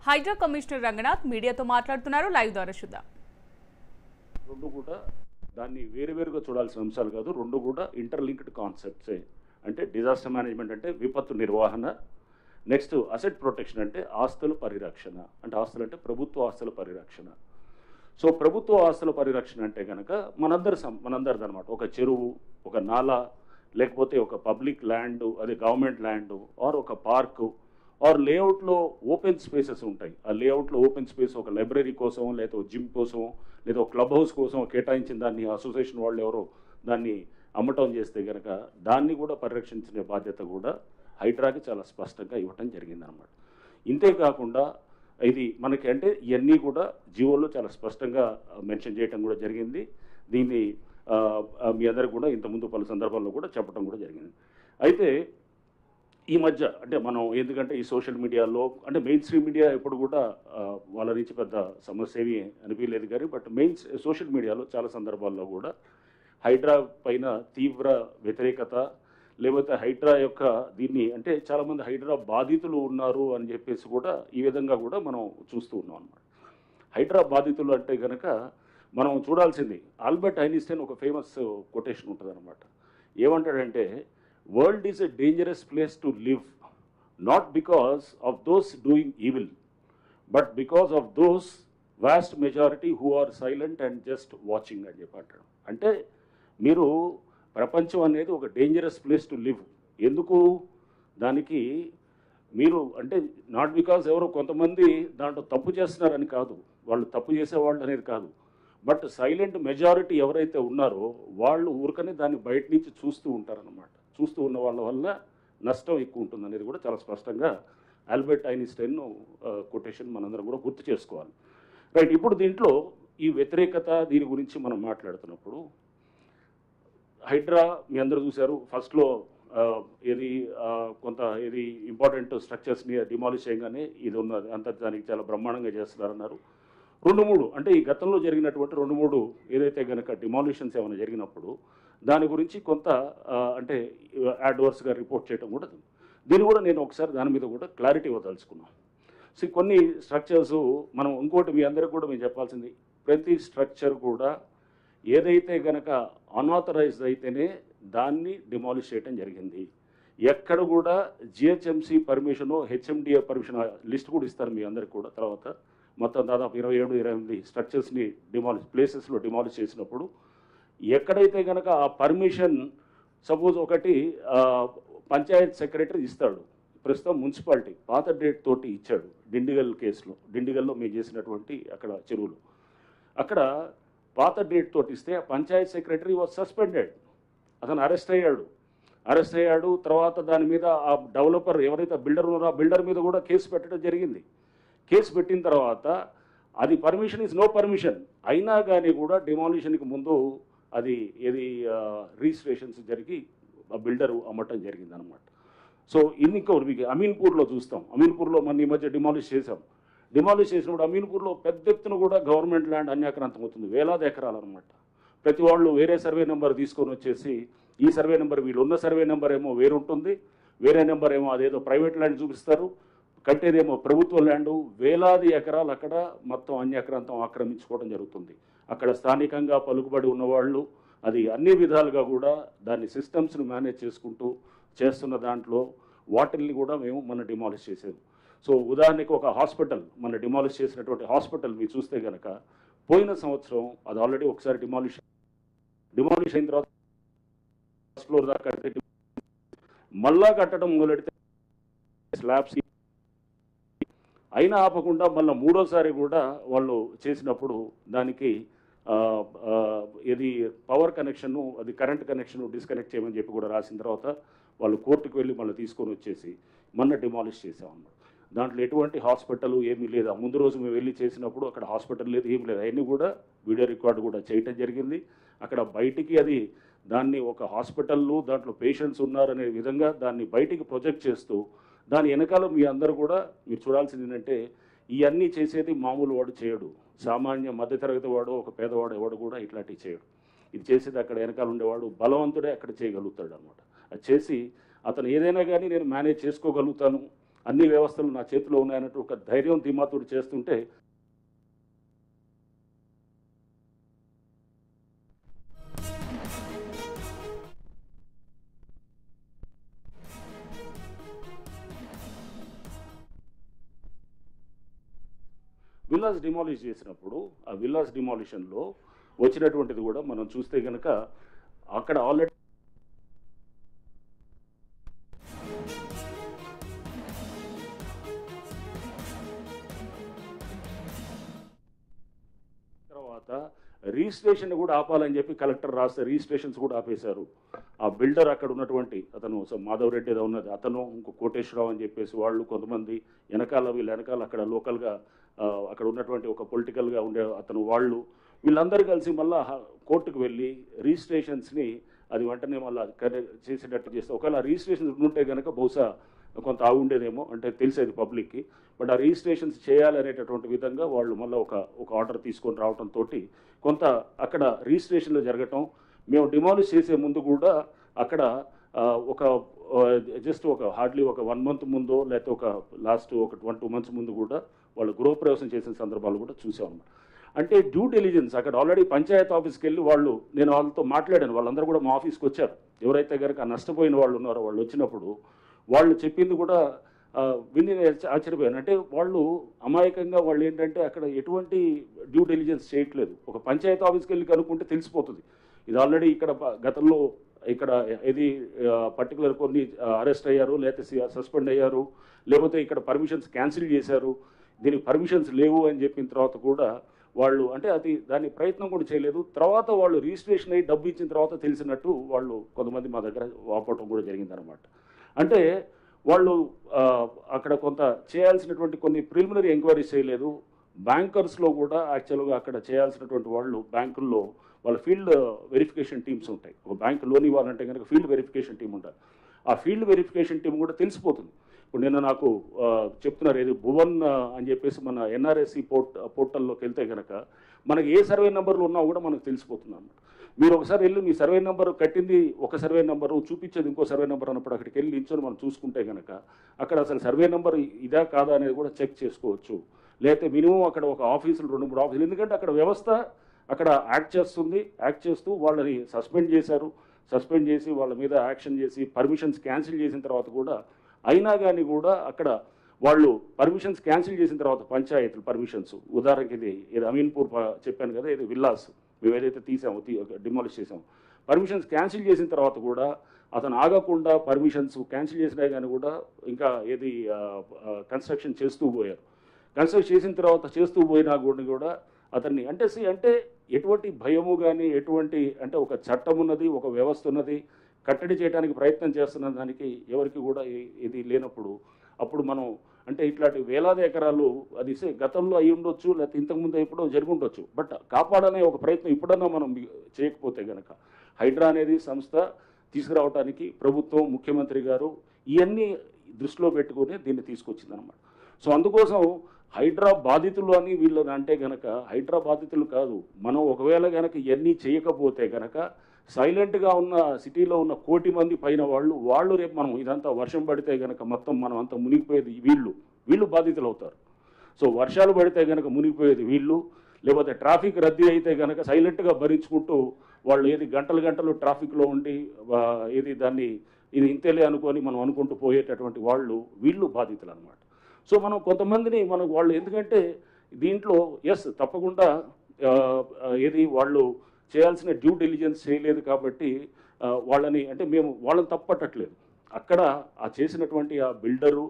Hydraa commissioner Ranganath మీడియాతో మాట్లాడుతున్నారు. Live ద్వారా చూద్దాం. రెండు కూడా దాన్ని వేరువేరుగా చూడాల్సిన అంశాలు కాదు, రెండు కూడా ఇంటర్లింక్డ్ కాన్సెప్ట్సే. అంటే డిజాస్టర్ మేనేజ్మెంట్ అంటే విపత్తు నిర్వహణ, నెక్స్ట్ అసెట్ ప్రొటెక్షన్ అంటే ఆస్తుల పరిరక్షణ. అంటే ఆస్తులు అంటే ప్రభుత్వ ఆస్తుల పరిరక్షణ. సో ప్రభుత్వ ఆస్తుల పరిరక్షణ అంటే కనుక మనందరిది అనమాట. ఒక చెరువు, ఒక నాలా, లేకపోతే ఒక పబ్లిక్ ల్యాండ్, అది గవర్నమెంట్ ల్యాండ్, ఆర్ ఒక పార్కు, ఆర్ లేఅవుట్లో ఓపెన్ స్పేసెస్ ఉంటాయి. ఆ లేఅవుట్లో ఓపెన్ స్పేస్ ఒక లైబ్రరీ కోసం, లేదా జిమ్ కోసం, లేదా ఒక క్లబ్ హౌస్ కోసం కేటాయించిన దాన్ని అసోసియేషన్ వాళ్ళు ఎవరో దాన్ని అమ్మటం చేస్తే కనుక దాన్ని కూడా పరిరక్షించే బాధ్యత కూడా హైడ్రాకి చాలా స్పష్టంగా ఇవ్వటం జరిగిందనమాట. ఇంతేకాకుండా ఇది మనకి అంటే ఇవన్నీ కూడా జీవోలో చాలా స్పష్టంగా మెన్షన్ చేయడం కూడా జరిగింది. దీన్ని మీ అందరికి కూడా ఇంతకుముందు పలు సందర్భాల్లో కూడా చెప్పడం కూడా జరిగింది. అయితే ఈ మధ్య అంటే మనం ఎందుకంటే ఈ సోషల్ మీడియాలో అంటే మెయిన్ స్ట్రీమ్ మీడియా ఎప్పుడు కూడా వాళ్ళ నుంచి పెద్ద సమస్య ఏమీ అనిపించలేదు కానీ, బట్ సోషల్ మీడియాలో చాలా సందర్భాల్లో కూడా హైడ్రా పైన తీవ్ర వ్యతిరేకత, లేకపోతే హైడ్రా యొక్క దీన్ని అంటే చాలామంది హైడ్రా బాధితులు ఉన్నారు అని చెప్పేసి కూడా ఈ విధంగా కూడా మనం చూస్తూ ఉన్నాం అన్నమాట. హైడ్రా బాధితులు అంటే కనుక మనం చూడాల్సింది ఆల్బర్ట్ ఐన్స్టైన్ ఒక ఫేమస్ కొటేషన్ ఉంటుంది అనమాట. ఏమంటాడంటే, world is a dangerous place to live, not because of those doing evil, but because of those vast majority who are silent and just watching అని చెప్పి అంటాడు. అంటే మీరు ప్రపంచం అనేది ఒక డేంజరస్ ప్లేస్ టు లివ్. ఎందుకు దానికి మీరు అంటే నాట్ బికాజ్ ఎవరో కొంతమంది దాంట్లో తప్పు చేస్తున్నారని కాదు, వాళ్ళు తప్పు చేసేవాళ్ళు అనేది కాదు, బట్ సైలెంట్ మెజారిటీ ఎవరైతే ఉన్నారో వాళ్ళు ఊరికనే దాన్ని బయట నుంచి చూస్తూ ఉంటారనమాట. చూస్తూ ఉన్న వాళ్ళ వల్ల నష్టం ఎక్కువ ఉంటుంది అనేది కూడా చాలా స్పష్టంగా ఆల్బర్ట్ ఐన్స్టైన్ కొటేషన్ మనందరం కూడా గుర్తు చేసుకోవాలి. రైట్, ఇప్పుడు దీంట్లో ఈ వ్యతిరేకత దీని గురించి మనం మాట్లాడుతున్నప్పుడు హైడ్రా మీ అందరూ చూశారు, ఫస్ట్లో ఏది కొంత ఏది ఇంపార్టెంట్ స్ట్రక్చర్స్ని డిమాలిష్ చేయగానే ఇది ఉన్నది అంత దానికి చాలా బ్రహ్మాండంగా చేస్తున్నారన్నారు. 2-3 అంటే ఈ గతంలో జరిగినటువంటి 2-3 ఏదైతే కనుక డిమాలిషన్స్ ఏమైనా జరిగినప్పుడు దాని గురించి కొంత అంటే అడ్వర్స్గా రిపోర్ట్ చేయడం కూడా దీన్ని కూడా నేను ఒకసారి దాని మీద కూడా క్లారిటీ ఇవ్వదలుచుకున్నాను. సో కొన్ని స్ట్రక్చర్స్ మనం ఇంకోటి మీ అందరికీ కూడా మేము చెప్పాల్సింది, ప్రతి స్ట్రక్చర్ కూడా ఏదైతే కనుక అన్ఆథరైజ్డ్ అయితేనే దాన్ని డిమాలిష్ చేయడం జరిగింది. ఎక్కడ కూడా GHMC permission, HMDA permission list కూడా ఇస్తారు మీ అందరికి కూడా. తర్వాత మొత్తం దాదాపు 27-28 స్ట్రక్చర్స్ని ప్లేసెస్లో డిమాలిష్ చేసినప్పుడు ఎక్కడైతే కనుక ఆ పర్మిషన్ సపోజ్ ఒకటి పంచాయత్ సెక్రటరీ ఇస్తాడు, ప్రస్తుతం మున్సిపాలిటీ పాత డేట్ తోటి ఇచ్చాడు డిండిగల్ కేసులో, డిండిగల్లో మేము చేసినటువంటి అక్కడ చెరువులు, అక్కడ పాత డేట్ తోటి ఇస్తే ఆ పంచాయత్ సెక్రటరీ వాజ్ సస్పెండెడ్, అతను అరెస్ట్ అయ్యాడు. తర్వాత దాని మీద ఆ డెవలపర్ ఎవరైతే బిల్డర్ ఉన్నారో ఆ బిల్డర్ మీద కూడా కేసు పెట్టడం జరిగింది. కేసు పెట్టిన తర్వాత అది పర్మిషన్ ఈజ్ నో పర్మిషన్ అయినా కానీ కూడా డిమాలిషన్కి ముందు అది ఏది రిజిస్ట్రేషన్స్ జరిగి ఆ బిల్డరు అమ్మటం జరిగింది అనమాట. సో ఇంకోటి మీకు అమీన్పూర్లో చూస్తాం, అమీన్పూర్లో మన ఈ మధ్య డిమాలిష్ చేసినప్పుడు అమీన్పూర్లో పెద్ద ఎత్తున కూడా గవర్నమెంట్ ల్యాండ్ అన్యాక్రాంతం అవుతుంది, వేలాది ఎకరాలు అనమాట. ప్రతి వాళ్ళు వేరే సర్వే నెంబర్ తీసుకొని వచ్చేసి ఈ సర్వే నెంబర్ వీళ్ళు ఉన్న సర్వే నెంబర్ ఏమో వేరుంటుంది, వేరే నెంబర్ ఏమో అదేదో ప్రైవేట్ ల్యాండ్ చూపిస్తారు, కట్టేదేమో ప్రభుత్వ ల్యాండు, వేలాది ఎకరాలు అక్కడ మొత్తం అన్యాక్రాంతం ఆక్రమించుకోవడం జరుగుతుంది. అక్కడ స్థానికంగా పలుకుబడి ఉన్నవాళ్ళు అది అన్ని విధాలుగా కూడా దాన్ని సిస్టమ్స్ను మేనేజ్ చేసుకుంటూ చేస్తున్న దాంట్లో వాటిల్ని కూడా మేము మన డిమాలిష్ చేసేది. సో ఉదాహరణకి ఒక హాస్పిటల్, మన డిమాలిష్ చేసినటువంటి హాస్పిటల్ మీరు చూస్తే కనుక పోయిన సంవత్సరం అది ఆల్రెడీ ఒకసారి డిమాలిష్ అయిన తర్వాత ఫస్ట్ ఫ్లోర్ దాకా కడితే మళ్ళా కట్టడం మొదలెడితే స్లాబ్స్ అయినా ఆపకుండా మళ్ళీ మూడోసారి కూడా వాళ్ళు చేసినప్పుడు దానికి ఇది పవర్ కనెక్షను, అది కరెంట్ కనెక్షను డిస్కనెక్ట్ చేయమని చెప్పి కూడా రాసిన తర్వాత వాళ్ళు కోర్టుకు వెళ్ళి మళ్ళీ తీసుకొని వచ్చేసి మొన్న డిమాలిష్ చేసామన్నమాట. దాంట్లో ఎటువంటి హాస్పిటల్ ఏమీ లేదు. ముందు రోజు మేము వెళ్ళి చేసినప్పుడు అక్కడ హాస్పిటల్ లేదు, ఏం లేదు. అవన్నీ కూడా వీడియో రికార్డు కూడా చేయటం జరిగింది. అక్కడ బయటికి అది దాన్ని ఒక హాస్పిటల్లో దాంట్లో పేషెంట్స్ ఉన్నారనే విధంగా దాన్ని బయటికి ప్రొజెక్ట్ చేస్తూ దాని వెనకాల మీ అందరూ కూడా మీరు చూడాల్సింది ఏంటంటే ఇవన్నీ చేసేది మామూలు వాడు చేయడు, సామాన్య మధ్యతరగతి వాడు, ఒక పేదవాడు ఎవడు కూడా ఇట్లాంటివి చేయడు. ఇది చేసేది అక్కడ వెనకాల ఉండేవాడు బలవంతుడే అక్కడ చేయగలుగుతాడు అనమాట. అది చేసి అతను ఏదైనా కానీ నేను మేనేజ్ చేసుకోగలుగుతాను, అన్ని వ్యవస్థలు నా చేతిలో ఉన్నాయన్నట్టు ఒక ధైర్యం ధీమాతోటి చేస్తుంటే విల్లాస్ డిమాలిష్ చేసినప్పుడు ఆ విల్లాస్ డిమాలిషన్లో వచ్చినటువంటిది కూడా మనం చూస్తే కనుక అక్కడ ఆల్రెడీ తర్వాత రిజిస్ట్రేషన్ కూడా ఆపాలని చెప్పి కలెక్టర్ రాస్తే రిజిస్ట్రేషన్స్ కూడా ఆపేశారు. ఆ బిల్డర్ అక్కడ ఉన్నటువంటి అతను మాధవ్ రెడ్డి ఏదో ఉన్నది అతను ఇంకో కోటేశ్వరరావు అని చెప్పేసి వాళ్ళు కొంతమంది వీళ్ళ వెనకాల అక్కడ లోకల్గా అక్కడ ఉన్నటువంటి ఒక పొలిటికల్గా ఉండే అతను వాళ్ళు వీళ్ళందరూ కలిసి మళ్ళీ కోర్టుకు వెళ్ళి రిజిస్ట్రేషన్స్ని అది వెంటనే మళ్ళీ చేసేటట్టు చేస్తే ఒకవేళ రిజిస్ట్రేషన్స్ ఉంటే కనుక బహుశా కొంత ఉండేదేమో అంటే తెలిసేది పబ్లిక్కి. బట్ ఆ రిజిస్ట్రేషన్స్ చేయాలనేటటువంటి విధంగా వాళ్ళు మళ్ళీ ఒక ఆర్డర్ తీసుకొని రావడంతో కొంత అక్కడ రిజిస్ట్రేషన్లో జరగటం. మేము డిమాలిష్ చేసే ముందు కూడా అక్కడ ఒక జస్ట్ హార్డ్లీ ఒక 1 month ముందో లేకపోతే ఒక లాస్ట్ ఒక 1-2 months ముందు కూడా వాళ్ళు గృహప్రవేశం చేసిన సందర్భాలు కూడా చూసామన్నమాట. అంటే డ్యూ డెలిజెన్స్ అక్కడ ఆల్రెడీ పంచాయత్ ఆఫీస్కి వెళ్ళి నేను వాళ్ళతో మాట్లాడాను. వాళ్ళందరూ కూడా మా ఆఫీస్కి వచ్చారు. ఎవరైతే కనుక నష్టపోయిన వాళ్ళు ఉన్నారో వాళ్ళు వచ్చినప్పుడు వాళ్ళు చెప్పింది కూడా విని ఆశ్చర్యపోయాను. అంటే వాళ్ళు అమాయకంగా వాళ్ళు ఏంటంటే అక్కడ ఎటువంటి డ్యూ డెలిజెన్స్ చేయట్లేదు. ఒక పంచాయత్ ఆఫీస్కి వెళ్ళి కనుక్కుంటే తెలిసిపోతుంది. ఇది ఆల్రెడీ ఇక్కడ గతంలో ఇక్కడ ఇది పర్టికులర్ కొన్ని అరెస్ట్ అయ్యారు, లేకపోతే సస్పెండ్ అయ్యారు, లేకపోతే ఇక్కడ పర్మిషన్స్ క్యాన్సిల్ చేశారు, దీనికి పర్మిషన్స్ లేవు అని చెప్పిన తర్వాత కూడా వాళ్ళు అంటే దాని ప్రయత్నం కూడా చేయలేదు. తర్వాత వాళ్ళు రిజిస్ట్రేషన్ అయ్యి డబ్బు ఇచ్చిన తర్వాత తెలిసినట్టు వాళ్ళు కొంతమంది మా దగ్గర వాపోవటం కూడా జరిగిందనమాట. అంటే వాళ్ళు అక్కడ కొంత చేయాల్సినటువంటి కొన్ని ప్రిలిమినరీ ఎంక్వైరీస్ చేయలేదు. బ్యాంకర్స్లో కూడా యాక్చువల్గా అక్కడ చేయాల్సినటువంటి వాళ్ళు బ్యాంకుల్లో వాళ్ళ ఫీల్డ్ వెరిఫికేషన్ టీమ్స్ ఉంటాయి. ఒక బ్యాంక్ లోన్ ఇవ్వాలంటే కనుక ఫీల్డ్ వెరిఫికేషన్ టీం ఉంటుంది. ఆ ఫీల్డ్ వెరిఫికేషన్ టీం కూడా తెలిసిపోతుంది. ఇప్పుడు నిన్న నాకు చెప్తున్నారు ఏది భువన్ అని చెప్పేసి మన ఎన్ఆర్ఎస్సి పోర్టల్లోకి వెళ్తే కనుక మనకి ఏ సర్వే నెంబర్లు ఉన్నా కూడా మనకు తెలిసిపోతుంది అన్నమాట. మీరు ఒకసారి వెళ్ళి మీ సర్వే నెంబర్ కట్టింది ఒక సర్వే నెంబరు చూపించేది ఇంకో సర్వే నెంబర్ అన్నప్పుడు అక్కడికి వెళ్ళి నిల్చొని మనం చూసుకుంటే కనుక అక్కడ అసలు సర్వే నెంబర్ ఇదా కాదా అనేది కూడా చెక్ చేసుకోవచ్చు. లేకపోతే మినిమం అక్కడ ఒక ఆఫీసులు 2-3 ఆఫీసులు, ఎందుకంటే అక్కడ వ్యవస్థ అక్కడ యాక్ట్ చేస్తూ వాళ్ళని సస్పెండ్ చేశారు. సస్పెండ్ చేసి వాళ్ళ మీద యాక్షన్ చేసి పర్మిషన్స్ క్యాన్సిల్ చేసిన తర్వాత కూడా అయినా కానీ కూడా అక్కడ వాళ్ళు పర్మిషన్స్ క్యాన్సిల్ చేసిన తర్వాత పంచాయతీలు పర్మిషన్స్ ఉదాహరణకి ఇది అమీన్పూర్ చెప్పాను కదా, ఇది విల్లాస్ మేము ఏదైతే తీసామో డిమాలిష్ చేసాము, పర్మిషన్స్ క్యాన్సిల్ చేసిన తర్వాత కూడా అతను ఆగకుండా పర్మిషన్స్ క్యాన్సిల్ చేసినా కానీ కూడా ఇంకా ఏది కన్స్ట్రక్షన్ చేస్తూ పోయారు. కన్స్ట్రక్ట్ చేసిన తర్వాత చేస్తూ పోయినా కూడా అతన్ని అంటే ఎటువంటి భయము కానీ ఎటువంటి అంటే ఒక చట్టం ఉన్నది, ఒక వ్యవస్థ ఉన్నది, కట్టడి చేయడానికి ప్రయత్నం చేస్తున్న దానికి ఎవరికి కూడా ఇది లేనప్పుడు అప్పుడు మనం అంటే ఇట్లాంటి వేలాది ఎకరాలు అది గతంలో అయి ఉండొచ్చు, లేకపోతే ఇంతకుముందు ఎప్పుడో జరుగుండొచ్చు. బట్ కాపాడనే ఒక ప్రయత్నం ఇప్పుడన్నా మనం చేయకపోతే కనుక హైడ్రా అనేది సంస్థ తీసుకురావడానికి ప్రభుత్వం ముఖ్యమంత్రి గారు ఇవన్నీ దృష్టిలో పెట్టుకుని దీన్ని తీసుకొచ్చిందనమాట. సో అందుకోసం హైడ్రా బాధితులు అని వీళ్ళు అంటే కనుక హైడ్రా బాధితులు కాదు. మనం ఒకవేళ కనుక ఇవన్నీ చేయకపోతే కనుక సైలెంట్గా ఉన్న సిటీలో ఉన్న 1 కోటి మంది పైన వాళ్ళు రేపు మనం ఇదంతా వర్షం పడితే కనుక మొత్తం మనం అంతా మునిగిపోయేది వీళ్ళు బాధితులు అవుతారు. సో వర్షాలు పడితే కనుక మునిగిపోయేది వీళ్ళు, లేకపోతే ట్రాఫిక్ రద్దీ అయితే కనుక సైలెంట్గా భరించుకుంటూ వాళ్ళు ఏది గంటలు ట్రాఫిక్లో ఉండి ఇది ఇంతేలే అనుకొని మనం అనుకుంటూ పోయేటటువంటి వీళ్ళు బాధితులు అనమాట. సో మనం కొంతమందిని వాళ్ళు ఎందుకంటే దీంట్లో తప్పకుండా వాళ్ళు చేయాల్సిన డ్యూ డెలిజెన్స్ చేయలేదు కాబట్టి వాళ్ళని అంటే మేము వాళ్ళని తప్పట్టట్లేదు. అక్కడ ఆ చేసినటువంటి ఆ బిల్డరు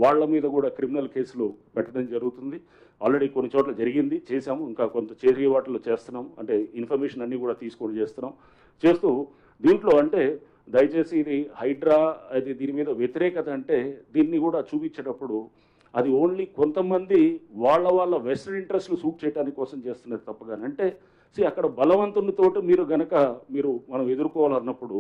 వాళ్ళ మీద కూడా క్రిమినల్ కేసులు పెట్టడం జరుగుతుంది. ఆల్రెడీ కొన్ని చోట్ల జరిగింది, చేసాము, ఇంకా కొంత చేసే వాటిలో చేస్తున్నాం. అంటే ఇన్ఫర్మేషన్ అన్నీ కూడా తీసుకొని చేస్తూ దీంట్లో అంటే దయచేసి ఇది హైడ్రా దీని మీద వ్యతిరేకత అంటే దీన్ని కూడా చూపించేటప్పుడు అది ఓన్లీ కొంతమంది వాళ్ళ వెస్టర్న్ ఇంట్రెస్ట్లు సూట్ చేయడానికి కోసం చేస్తున్నారు తప్పగానే. అంటే అక్కడ బలవంతునితోటి మనం ఎదుర్కోవాలన్నప్పుడు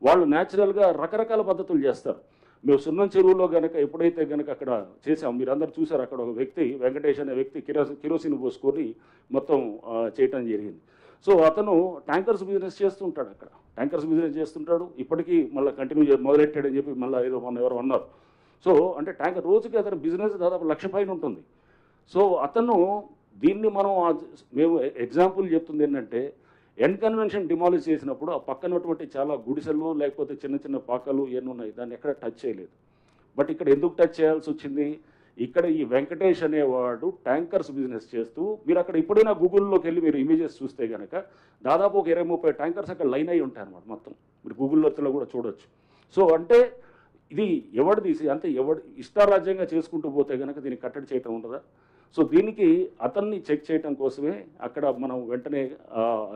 వాళ్ళు న్యాచురల్గా రకరకాల పద్ధతులు చేస్తారు. మేము సున్నం చెరువులో ఎప్పుడైతే అక్కడ చేసాం, మీరు అందరు చూసారు, అక్కడ ఒక వ్యక్తి వెంకటేష్ అనే వ్యక్తి కిరోసిన్ పోసుకొని మొత్తం చేయటం జరిగింది. సో అతను ట్యాంకర్స్ బిజినెస్ చేస్తుంటాడు, ఇప్పటికీ మళ్ళీ కంటిన్యూ మొదలెట్టాడని చెప్పి మళ్ళీ ఏదో ఎవరు అన్నారు. సో అంటే ట్యాంకర్ రోజుకి అతని బిజినెస్ దాదాపు 1,00,000 పైన ఉంటుంది. సో అతను దీన్ని మనం మేము ఎగ్జాంపుల్ చెప్తుంది ఏంటంటే ఎండ్ కన్వెన్షన్ డిమాలిష్ చేసినప్పుడు ఆ పక్కనటువంటి చాలా గుడిసెలు లేకపోతే చిన్న చిన్న పాకలు ఇవన్నీ ఉన్నాయి, దాన్ని ఎక్కడ టచ్ చేయలేదు. బట్ ఇక్కడ ఎందుకు టచ్ చేయాల్సి వచ్చింది? ఇక్కడ ఈ వెంకటేష్ అనేవాడు ట్యాంకర్స్ బిజినెస్ చేస్తూ, మీరు అక్కడ ఎప్పుడైనా గూగుల్లోకి వెళ్ళి మీరు ఇమేజెస్ చూస్తే కనుక దాదాపు ఒక 20-30 ట్యాంకర్స్ అక్కడ లైన్ అయి ఉంటాయి అన్నమాట. మొత్తం మీరు గూగుల్లో కూడా చూడొచ్చు. సో అంటే ఇది ఎవడు తీసి అంటే ఎవడు ఇష్టారాజ్యంగా చేసుకుంటూ పోతే కనుక దీన్ని కట్టడి చేయటం ఉండదా? సో దీనికి అతన్ని చెక్ చేయడం కోసమే అక్కడ మనం వెంటనే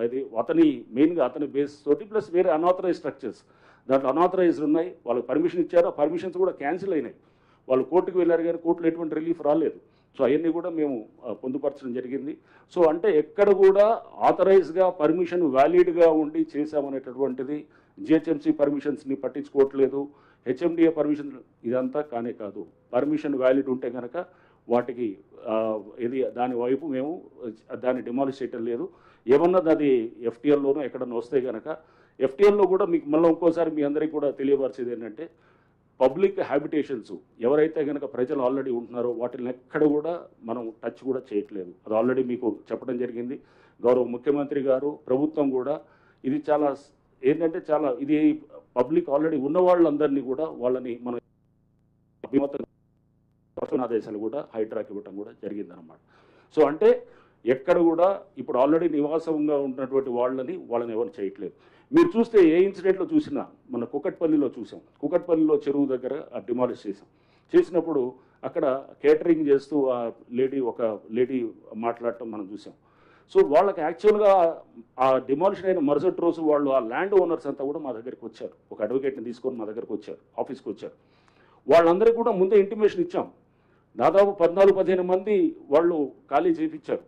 అది అతని మెయిన్గా అతని బేస్ తోటి ప్లస్ వేరే అన్ఆథరైజ్ స్ట్రక్చర్స్ దాంట్లో అన్ఆథరైజ్డ్ ఉన్నాయి, వాళ్ళకి పర్మిషన్ ఇచ్చారు, ఆ పర్మిషన్స్ కూడా క్యాన్సిల్ అయినాయి. వాళ్ళు కోర్టుకు వెళ్ళారు కానీ కోర్టులో ఎటువంటి రిలీఫ్ రాలేదు. సో అవన్నీ కూడా మేము పొందుపరచడం జరిగింది. సో అంటే ఎక్కడ కూడా ఆథరైజ్గా పర్మిషన్ వ్యాలిడ్గా ఉండి చేశామనేటటువంటిది జిహెచ్ఎంసీ పర్మిషన్స్ని పట్టించుకోవట్లేదు, హెచ్ఎండిఏ పర్మిషన్ ఇదంతా కానే కాదు. పర్మిషన్ వ్యాలిడ్ ఉంటే కనుక వాటికి ఇది దాని వైపు మేము దాన్ని డిమాలిష్ చేయటం లేదు. ఏమన్నా అది ఎఫ్టీఎల్లోనూ ఎక్కడన్నా వస్తే కనుక ఎఫ్టీఎల్లో కూడా మీకు మళ్ళీ ఇంకోసారి మీ అందరికీ కూడా తెలియపరిచేది ఏంటంటే పబ్లిక్ హ్యాబిటేషన్స్ ఎవరైతే కనుక ప్రజలు ఆల్రెడీ ఉంటున్నారో వాటిని ఎక్కడ కూడా మనం టచ్ కూడా చేయట్లేదు. అది ఆల్రెడీ మీకు చెప్పడం జరిగింది. గౌరవ ముఖ్యమంత్రి గారు ప్రభుత్వం కూడా ఇది చాలా ఏంటంటే చాలా ఇది పబ్లిక్ ఆల్రెడీ ఉన్న వాళ్ళందరినీ కూడా వాళ్ళని మనం ఆదేశాలు కూడా హైడ్రాకి ఇవ్వటం కూడా జరిగిందనమాట. సో అంటే ఎక్కడ కూడా ఇప్పుడు ఆల్రెడీ నివాసంగా ఉన్నటువంటి వాళ్ళని ఎవరు చేయట్లేదు. మీరు చూస్తే ఏ ఇన్సిడెంట్లో చూసినా మన కుకట్పల్లిలో చూసాం. కుకట్పల్లిలో చెరువు దగ్గర డిమాలిష్ చేసినప్పుడు అక్కడ కేటరింగ్ చేస్తూ ఒక లేడీ మాట్లాడటం మనం చూసాం. సో వాళ్ళకి యాక్చువల్గా ఆ డిమాలిషన్ అయిన మరుసటి రోజు వాళ్ళు ఆ ల్యాండ్ ఓనర్స్ అంతా కూడా మా దగ్గరికి వచ్చారు, ఒక అడ్వకేట్ని తీసుకొని మా దగ్గరకు వచ్చారు, ఆఫీస్కి వచ్చారు. వాళ్ళందరికీ కూడా ముందే ఇంటిమేషన్ ఇచ్చాం. దాదాపు 14-15 మంది వాళ్ళు ఖాళీ చేయించారు.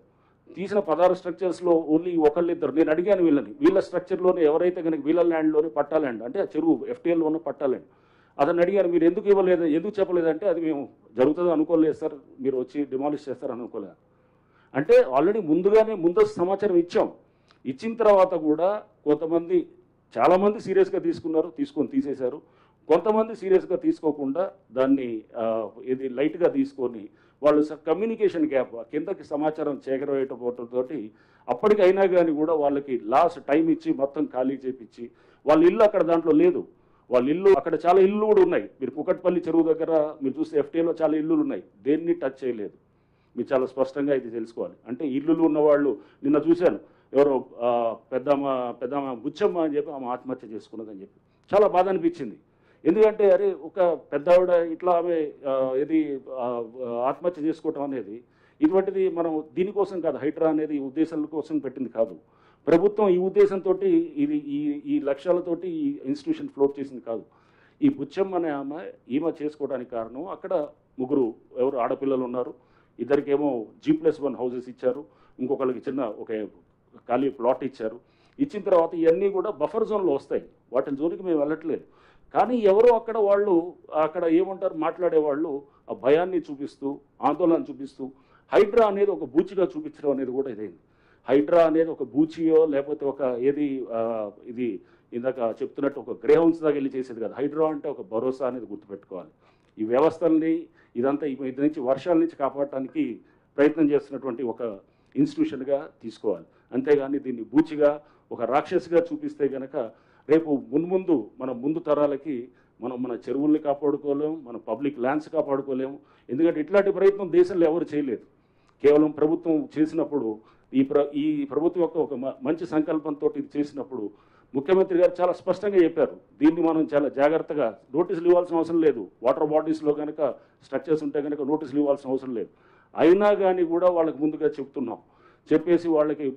తీసిన 16 స్ట్రక్చర్స్లో ఓన్లీ ఒకళ్ళిద్దరు, నేను అడిగాను వీళ్ళ స్ట్రక్చర్లోనే ఎవరైతే కనుక వీళ్ళ ల్యాండ్లోనే పట్టా ల్యాండ్ అంటే ఆ చెరువు ఎఫ్టీఎల్లోనే పట్టా ల్యాండ్ అతను అడిగారు, మీరు ఎందుకు ఇవ్వలేదు, ఎందుకు చెప్పలేదంటే అది మేము జరుగుతుందో అనుకోలేదు సార్, మీరు వచ్చి డిమాలిష్ చేస్తారని అనుకోలేదు. అంటే ఆల్రెడీ ముందస్తు సమాచారం ఇచ్చాం. ఇచ్చిన తర్వాత కూడా కొంతమంది చాలామంది సీరియస్గా తీసుకొని తీసేశారు. కొంతమంది సీరియస్గా తీసుకోకుండా దాన్ని ఇది లైట్గా తీసుకొని వాళ్ళు కమ్యూనికేషన్ గ్యాప్ కిందకి సమాచారం చేకరవేయటంతో అప్పటికైనా కానీ కూడా వాళ్ళకి లాస్ట్ టైం ఇచ్చి మొత్తం ఖాళీ చేపించి వాళ్ళ ఇల్లు అక్కడ దాంట్లో లేదు. వాళ్ళ ఇల్లు అక్కడ చాలా ఇల్లు కూడా ఉన్నాయి. మీరు కుకట్పల్లి చెరువు దగ్గర మీరు చూస్తే ఎఫ్టీఏలో చాలా ఇల్లులు ఉన్నాయి, దేన్ని టచ్ చేయలేదు. మీరు చాలా స్పష్టంగా ఇది తెలుసుకోవాలి. అంటే ఇల్లులు ఉన్నవాళ్ళు నిన్న చూశాను, ఎవరో పెద్దమ్మ బుచ్చమ్మ అని చెప్పి ఆమె ఆత్మహత్య చేసుకున్నదని చెప్పి చాలా బాధ అనిపించింది. ఎందుకంటే అరే ఒక పెద్దవిడ ఇట్లా ఆమె ఇది ఆత్మహత్య చేసుకోవటం అనేది ఇటువంటిది మనం దీనికోసం కాదు, హైడ్రా అనేది ఈ ఉద్దేశాల కోసం పెట్టింది కాదు. ప్రభుత్వం ఈ ఉద్దేశంతో ఇది ఈ లక్ష్యాలతోటి ఈ ఇన్స్టిట్యూషన్ ఫ్లోట్ చేసింది కాదు. ఈ బుచ్చమ్మ అనే ఈమె చేసుకోవడానికి కారణం అక్కడ ముగ్గురు ఎవరు ఆడపిల్లలు ఉన్నారు, ఇద్దరికేమో G+1 హౌసెస్ ఇచ్చారు, ఇంకొకరికి చిన్న ఒక ఖాళీ ప్లాట్ ఇచ్చారు. ఇచ్చిన తర్వాత ఇవన్నీ కూడా బఫర్ జోన్లో వస్తాయి, వాటి జోలికి మేము వెళ్ళట్లేదు. కానీ ఎవరో అక్కడ ఏమంటారు మాట్లాడేవాళ్ళు ఆ భయాన్ని చూపిస్తూ ఆందోళన చూపిస్తూ హైడ్రా అనేది ఒక బూచిగా చూపించడం అనేది కూడా ఇదైంది. హైడ్రా అనేది ఒక బూచియో లేకపోతే ఒక ఇది ఇందాక చెప్తున్నట్టు ఒక గ్రేహౌన్స్ దాకా వెళ్ళి చేసేది కాదు. హైడ్రా అంటే ఒక భరోసా అనేది గుర్తుపెట్టుకోవాలి. ఈ వ్యవస్థల్ని ఇదంతా ఇది నుంచి వర్షాల నుంచి కాపాడటానికి ప్రయత్నం చేస్తున్నటువంటి ఒక ఇన్స్టిట్యూషన్గా తీసుకోవాలి. అంతేగాని దీన్ని బూచిగా ఒక రాక్షసిగా చూపిస్తే కనుక రేపు ముందు తరాలకి మన చెరువుల్ని కాపాడుకోలేము, మన పబ్లిక్ ల్యాండ్స్ కాపాడుకోలేము. ఎందుకంటే ఇట్లాంటి ప్రయత్నం దేశంలో ఎవరు చేయలేదు. కేవలం ప్రభుత్వం చేసినప్పుడు ఈ ప్రభుత్వం యొక్క ఒక మంచి సంకల్పంతో ఇది చేసినప్పుడు ముఖ్యమంత్రి గారు చాలా స్పష్టంగా చెప్పారు, దీన్ని మనం చాలా జాగ్రత్తగా నోటీసులు ఇవ్వాల్సిన అవసరం లేదు. వాటర్ బాడీస్లో కనుక స్ట్రక్చర్స్ ఉంటే కనుక నోటీసులు ఇవ్వాల్సిన అవసరం లేదు. అయినా కానీ కూడా వాళ్ళకి ముందుగా చెప్తున్నాం, చెప్పేసి వాళ్ళకి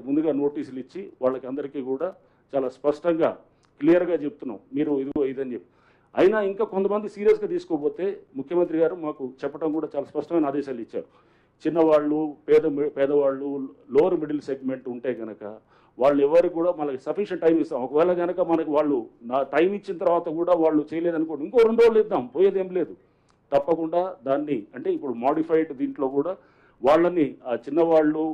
ముందుగా నోటీసులు ఇచ్చి వాళ్ళకి అందరికీ కూడా చాలా స్పష్టంగా క్లియర్గా చెప్తున్నాం, మీరు ఇదిగో ఇదని చెప్పి. అయినా ఇంకా కొంతమంది సీరియస్గా తీసుకోకపోతే ముఖ్యమంత్రి గారు మాకు చెప్పడం కూడా చాలా స్పష్టమైన ఆదేశాలు ఇచ్చారు. చిన్నవాళ్ళు, పేదవాళ్ళు, లోవర్ మిడిల్ సెగ్మెంట్ ఉంటే కనుక వాళ్ళు ఎవరికి కూడా మనకి సఫిషియెంట్ టైం ఇస్తాం. ఒకవేళ కనుక మనకి వాళ్ళు టైం ఇచ్చిన తర్వాత కూడా వాళ్ళు చేయలేదనుకోండి, ఇంకో 2 రోజులు ఇద్దాం, పోయేదేం లేదు. తప్పకుండా దాన్ని అంటే ఇప్పుడు మాడిఫైడ్ దీంట్లో కూడా వాళ్ళని ఆ చిన్నవాళ్ళు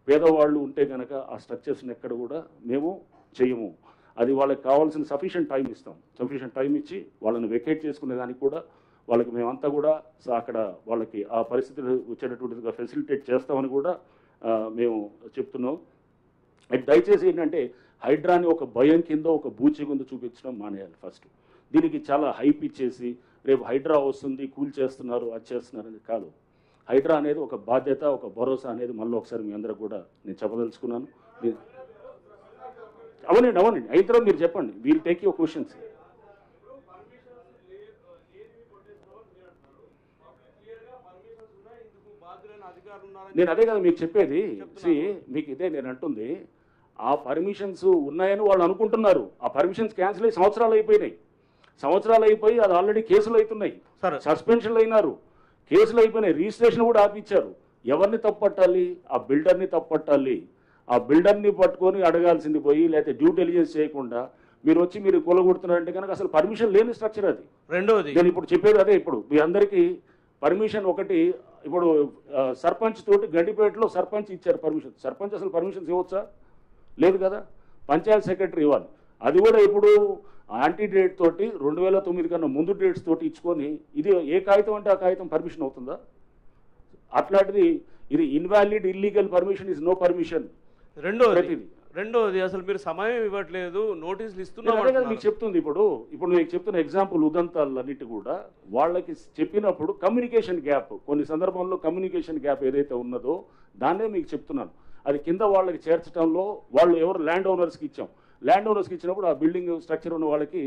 పేదవాళ్ళు ఉంటే కనుక ఆ స్ట్రక్చర్స్ని ఎక్కడ కూడా మేము చేయము. అది వాళ్ళకి కావాల్సిన సఫిషియెంట్ టైం ఇస్తాం. సఫిషియెంట్ టైం ఇచ్చి వాళ్ళని వెకేట్ చేసుకునే దానికి కూడా వాళ్ళకి మేమంతా కూడా అక్కడ వాళ్ళకి ఆ పరిస్థితులు వచ్చేటటువంటిదిగా ఫెసిలిటేట్ చేస్తామని కూడా మేము చెప్తున్నాం. అండ్ దయచేసి ఏంటంటే హైడ్రాని ఒక భయం కింద ఒక బూచి కింద చూపించడం మానేయాలి. ఫస్ట్ దీనికి చాలా హైప్ ఇచ్చేసి రేపు హైడ్రా వస్తుంది కూల్ చేస్తున్నారు అది చేస్తున్నారు అనేది కాదు. హైడ్రా అనేది ఒక బాధ్యత, ఒక భరోసా అనేది మళ్ళీ ఒకసారి మీ అందరూ కూడా నేను చెప్పదలుచుకున్నాను. అవునండి అయిన తర్వాత మీరు చెప్పండి, వీల్ టేక్ యువర్ క్వశ్చన్స్. నేను అదే కదా మీకు చెప్పేది. మీకు ఇదే నేను అంటుంది, ఆ పర్మిషన్స్ ఉన్నాయని వాళ్ళు అనుకుంటున్నారు. ఆ పర్మిషన్స్ క్యాన్సిల్ అయ్యి సంవత్సరాలు అయిపోయి అది ఆల్రెడీ కేసులు అవుతున్నాయి, సస్పెన్షన్లు అయినారు, కేసులు అయిపోయినాయి, రిజిస్ట్రేషన్ కూడా ఆపిచ్చారు. ఎవరిని తప్పట్టాలి? ఆ బిల్డర్ని తప్పట్టాలి. ఆ బిల్డర్ని పట్టుకొని అడగాల్సింది పోయి, లేకపోతే డ్యూ డెలిజెన్స్ చేయకుండా మీరు వచ్చి మీరు కూలగొడుతున్నారంటే కనుక అసలు పర్మిషన్ లేని స్ట్రక్చర్ అది. రెండోది నేను ఇప్పుడు చెప్పేది అదే. ఇప్పుడు మీ అందరికీ పర్మిషన్ ఒకటి, ఇప్పుడు సర్పంచ్ తోటి గండిపేటలో సర్పంచ్ ఇచ్చారు పర్మిషన్. సర్పంచ్ అసలు పర్మిషన్స్ ఇవ్వచ్చా? లేదు కదా. పంచాయత్ సెక్రటరీ ఇవ్వాలి. అది కూడా ఇప్పుడు యాంటీ డేట్ తోటి 2009 కన్నా ముందు డేట్స్ తోటి ఇచ్చుకొని, ఇది ఏ కాగితం అంటే ఆ కాగితం పర్మిషన్ అవుతుందా? అట్లాంటిది ఇది invalid illegal permission is no permission. రెండోది అసలు మీరు సమయం ఇవ్వట్లేదు, నోటీసులు ఇస్తున్నారు. మీకు చెప్తుంది ఇప్పుడు మీకు చెప్తున్న ఎగ్జాంపుల్ ఉదంతాలన్నిటి కూడా వాళ్ళకి చెప్పినప్పుడు కమ్యూనికేషన్ గ్యాప్, కొన్ని సందర్భంలో కమ్యూనికేషన్ గ్యాప్ ఏదైతే ఉన్నదో దాన్నే మీకు చెప్తున్నాను. అది కింద వాళ్ళకి చేర్చడంలో వాళ్ళు ఎవరు ల్యాండ్ ఓనర్స్కి ఇచ్చాం. ల్యాండ్ ఓనర్స్కి ఇచ్చినప్పుడు ఆ బిల్డింగ్ స్ట్రక్చర్ ఉన్న వాళ్ళకి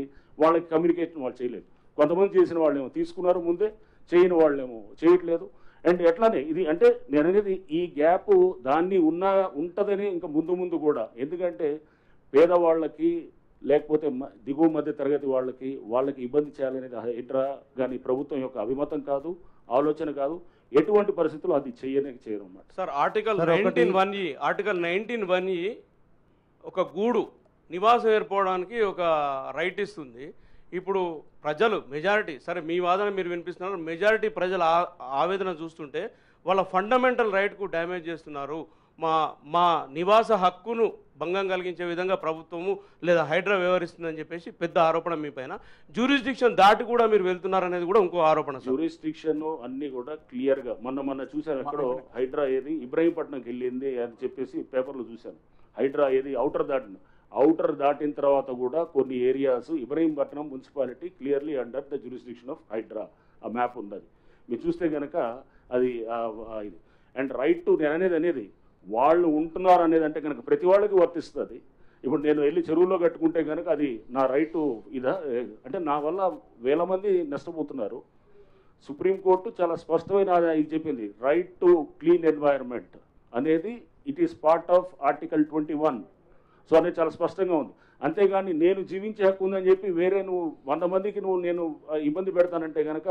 కమ్యూనికేషన్ వాళ్ళు చేయలేదు. కొంతమంది చేసిన వాళ్ళేమో తీసుకున్నారు ముందే, చేయని వాళ్ళేమో చేయట్లేదు. అండ్ ఎట్లానే ఇది అంటే నేను అనేది ఈ గ్యాప్ దాన్ని ఉంటుందని ఇంకా ముందు కూడా, ఎందుకంటే పేదవాళ్ళకి లేకపోతే దిగువ మధ్య తరగతి వాళ్ళకి ఇబ్బంది చేయాలనేది హైడ్రా కానీ ప్రభుత్వం యొక్క అభిమతం కాదు, ఆలోచన కాదు. ఎటువంటి పరిస్థితుల్లో అది చేయరు అన్నమాట. సార్ ఆర్టికల్ 19(1)(e) ఒక గూడు నివాసం ఏర్పడడానికి ఒక రైట్ ఇస్తుంది. ఇప్పుడు ప్రజలు మెజారిటీ, సరే మీ వాదన మీరు వినిపిస్తున్నారు, మెజారిటీ ప్రజల ఆవేదన చూస్తుంటే వాళ్ళ ఫండమెంటల్ రైట్కు డ్యామేజ్ చేస్తున్నారు, మా నివాస హక్కును భంగం కలిగించే విధంగా ప్రభుత్వము లేదా హైడ్రా వ్యవహరిస్తుందని చెప్పేసి పెద్ద ఆరోపణ మీ పైన. జ్యూరిస్డిక్షన్ దాటి కూడా మీరు వెళ్తున్నారనేది కూడా ఇంకో ఆరోపణ. జ్యూరిస్డిక్షన్ అన్ని కూడా క్లియర్గా మొన్న చూశాను. ఎక్కడో హైడ్రా ఏది ఇబ్రహీంపట్నంకి వెళ్ళింది అని చెప్పేసి పేపర్లో చూశాను. హైడ్రా ఏది ఔటర్ దాటిన తర్వాత కూడా కొన్ని areas Ibrahimpatnam municipality clearly under the jurisdiction of HYDRAA. ఆ మ్యాప్ ఉంది, మీరు చూస్తే కనుక అది ఇది. అండ్ రైట్ టు నేను అనేది వాళ్ళు ఉంటున్నారు అనేది అంటే కనుక ప్రతి వాళ్ళకి వర్తిస్తుంది. ఇప్పుడు నేను వెళ్ళి చెరువులో కట్టుకుంటే కనుక అది నా రైటు ఇదా అంటే నా వల్ల వేల మంది నష్టపోతున్నారు. సుప్రీంకోర్టు చాలా స్పష్టమైన ఇది చెప్పింది, రైట్ టు క్లీన్ ఎన్వైరన్మెంట్ అనేది it is part of article 21. So అనేది చాలా స్పష్టంగా ఉంది. అంతేగాని నేను జీవించే హక్కు ఉందని చెప్పి వేరే నువ్వు 100 మందికి నేను ఇబ్బంది పెడతానంటే కనుక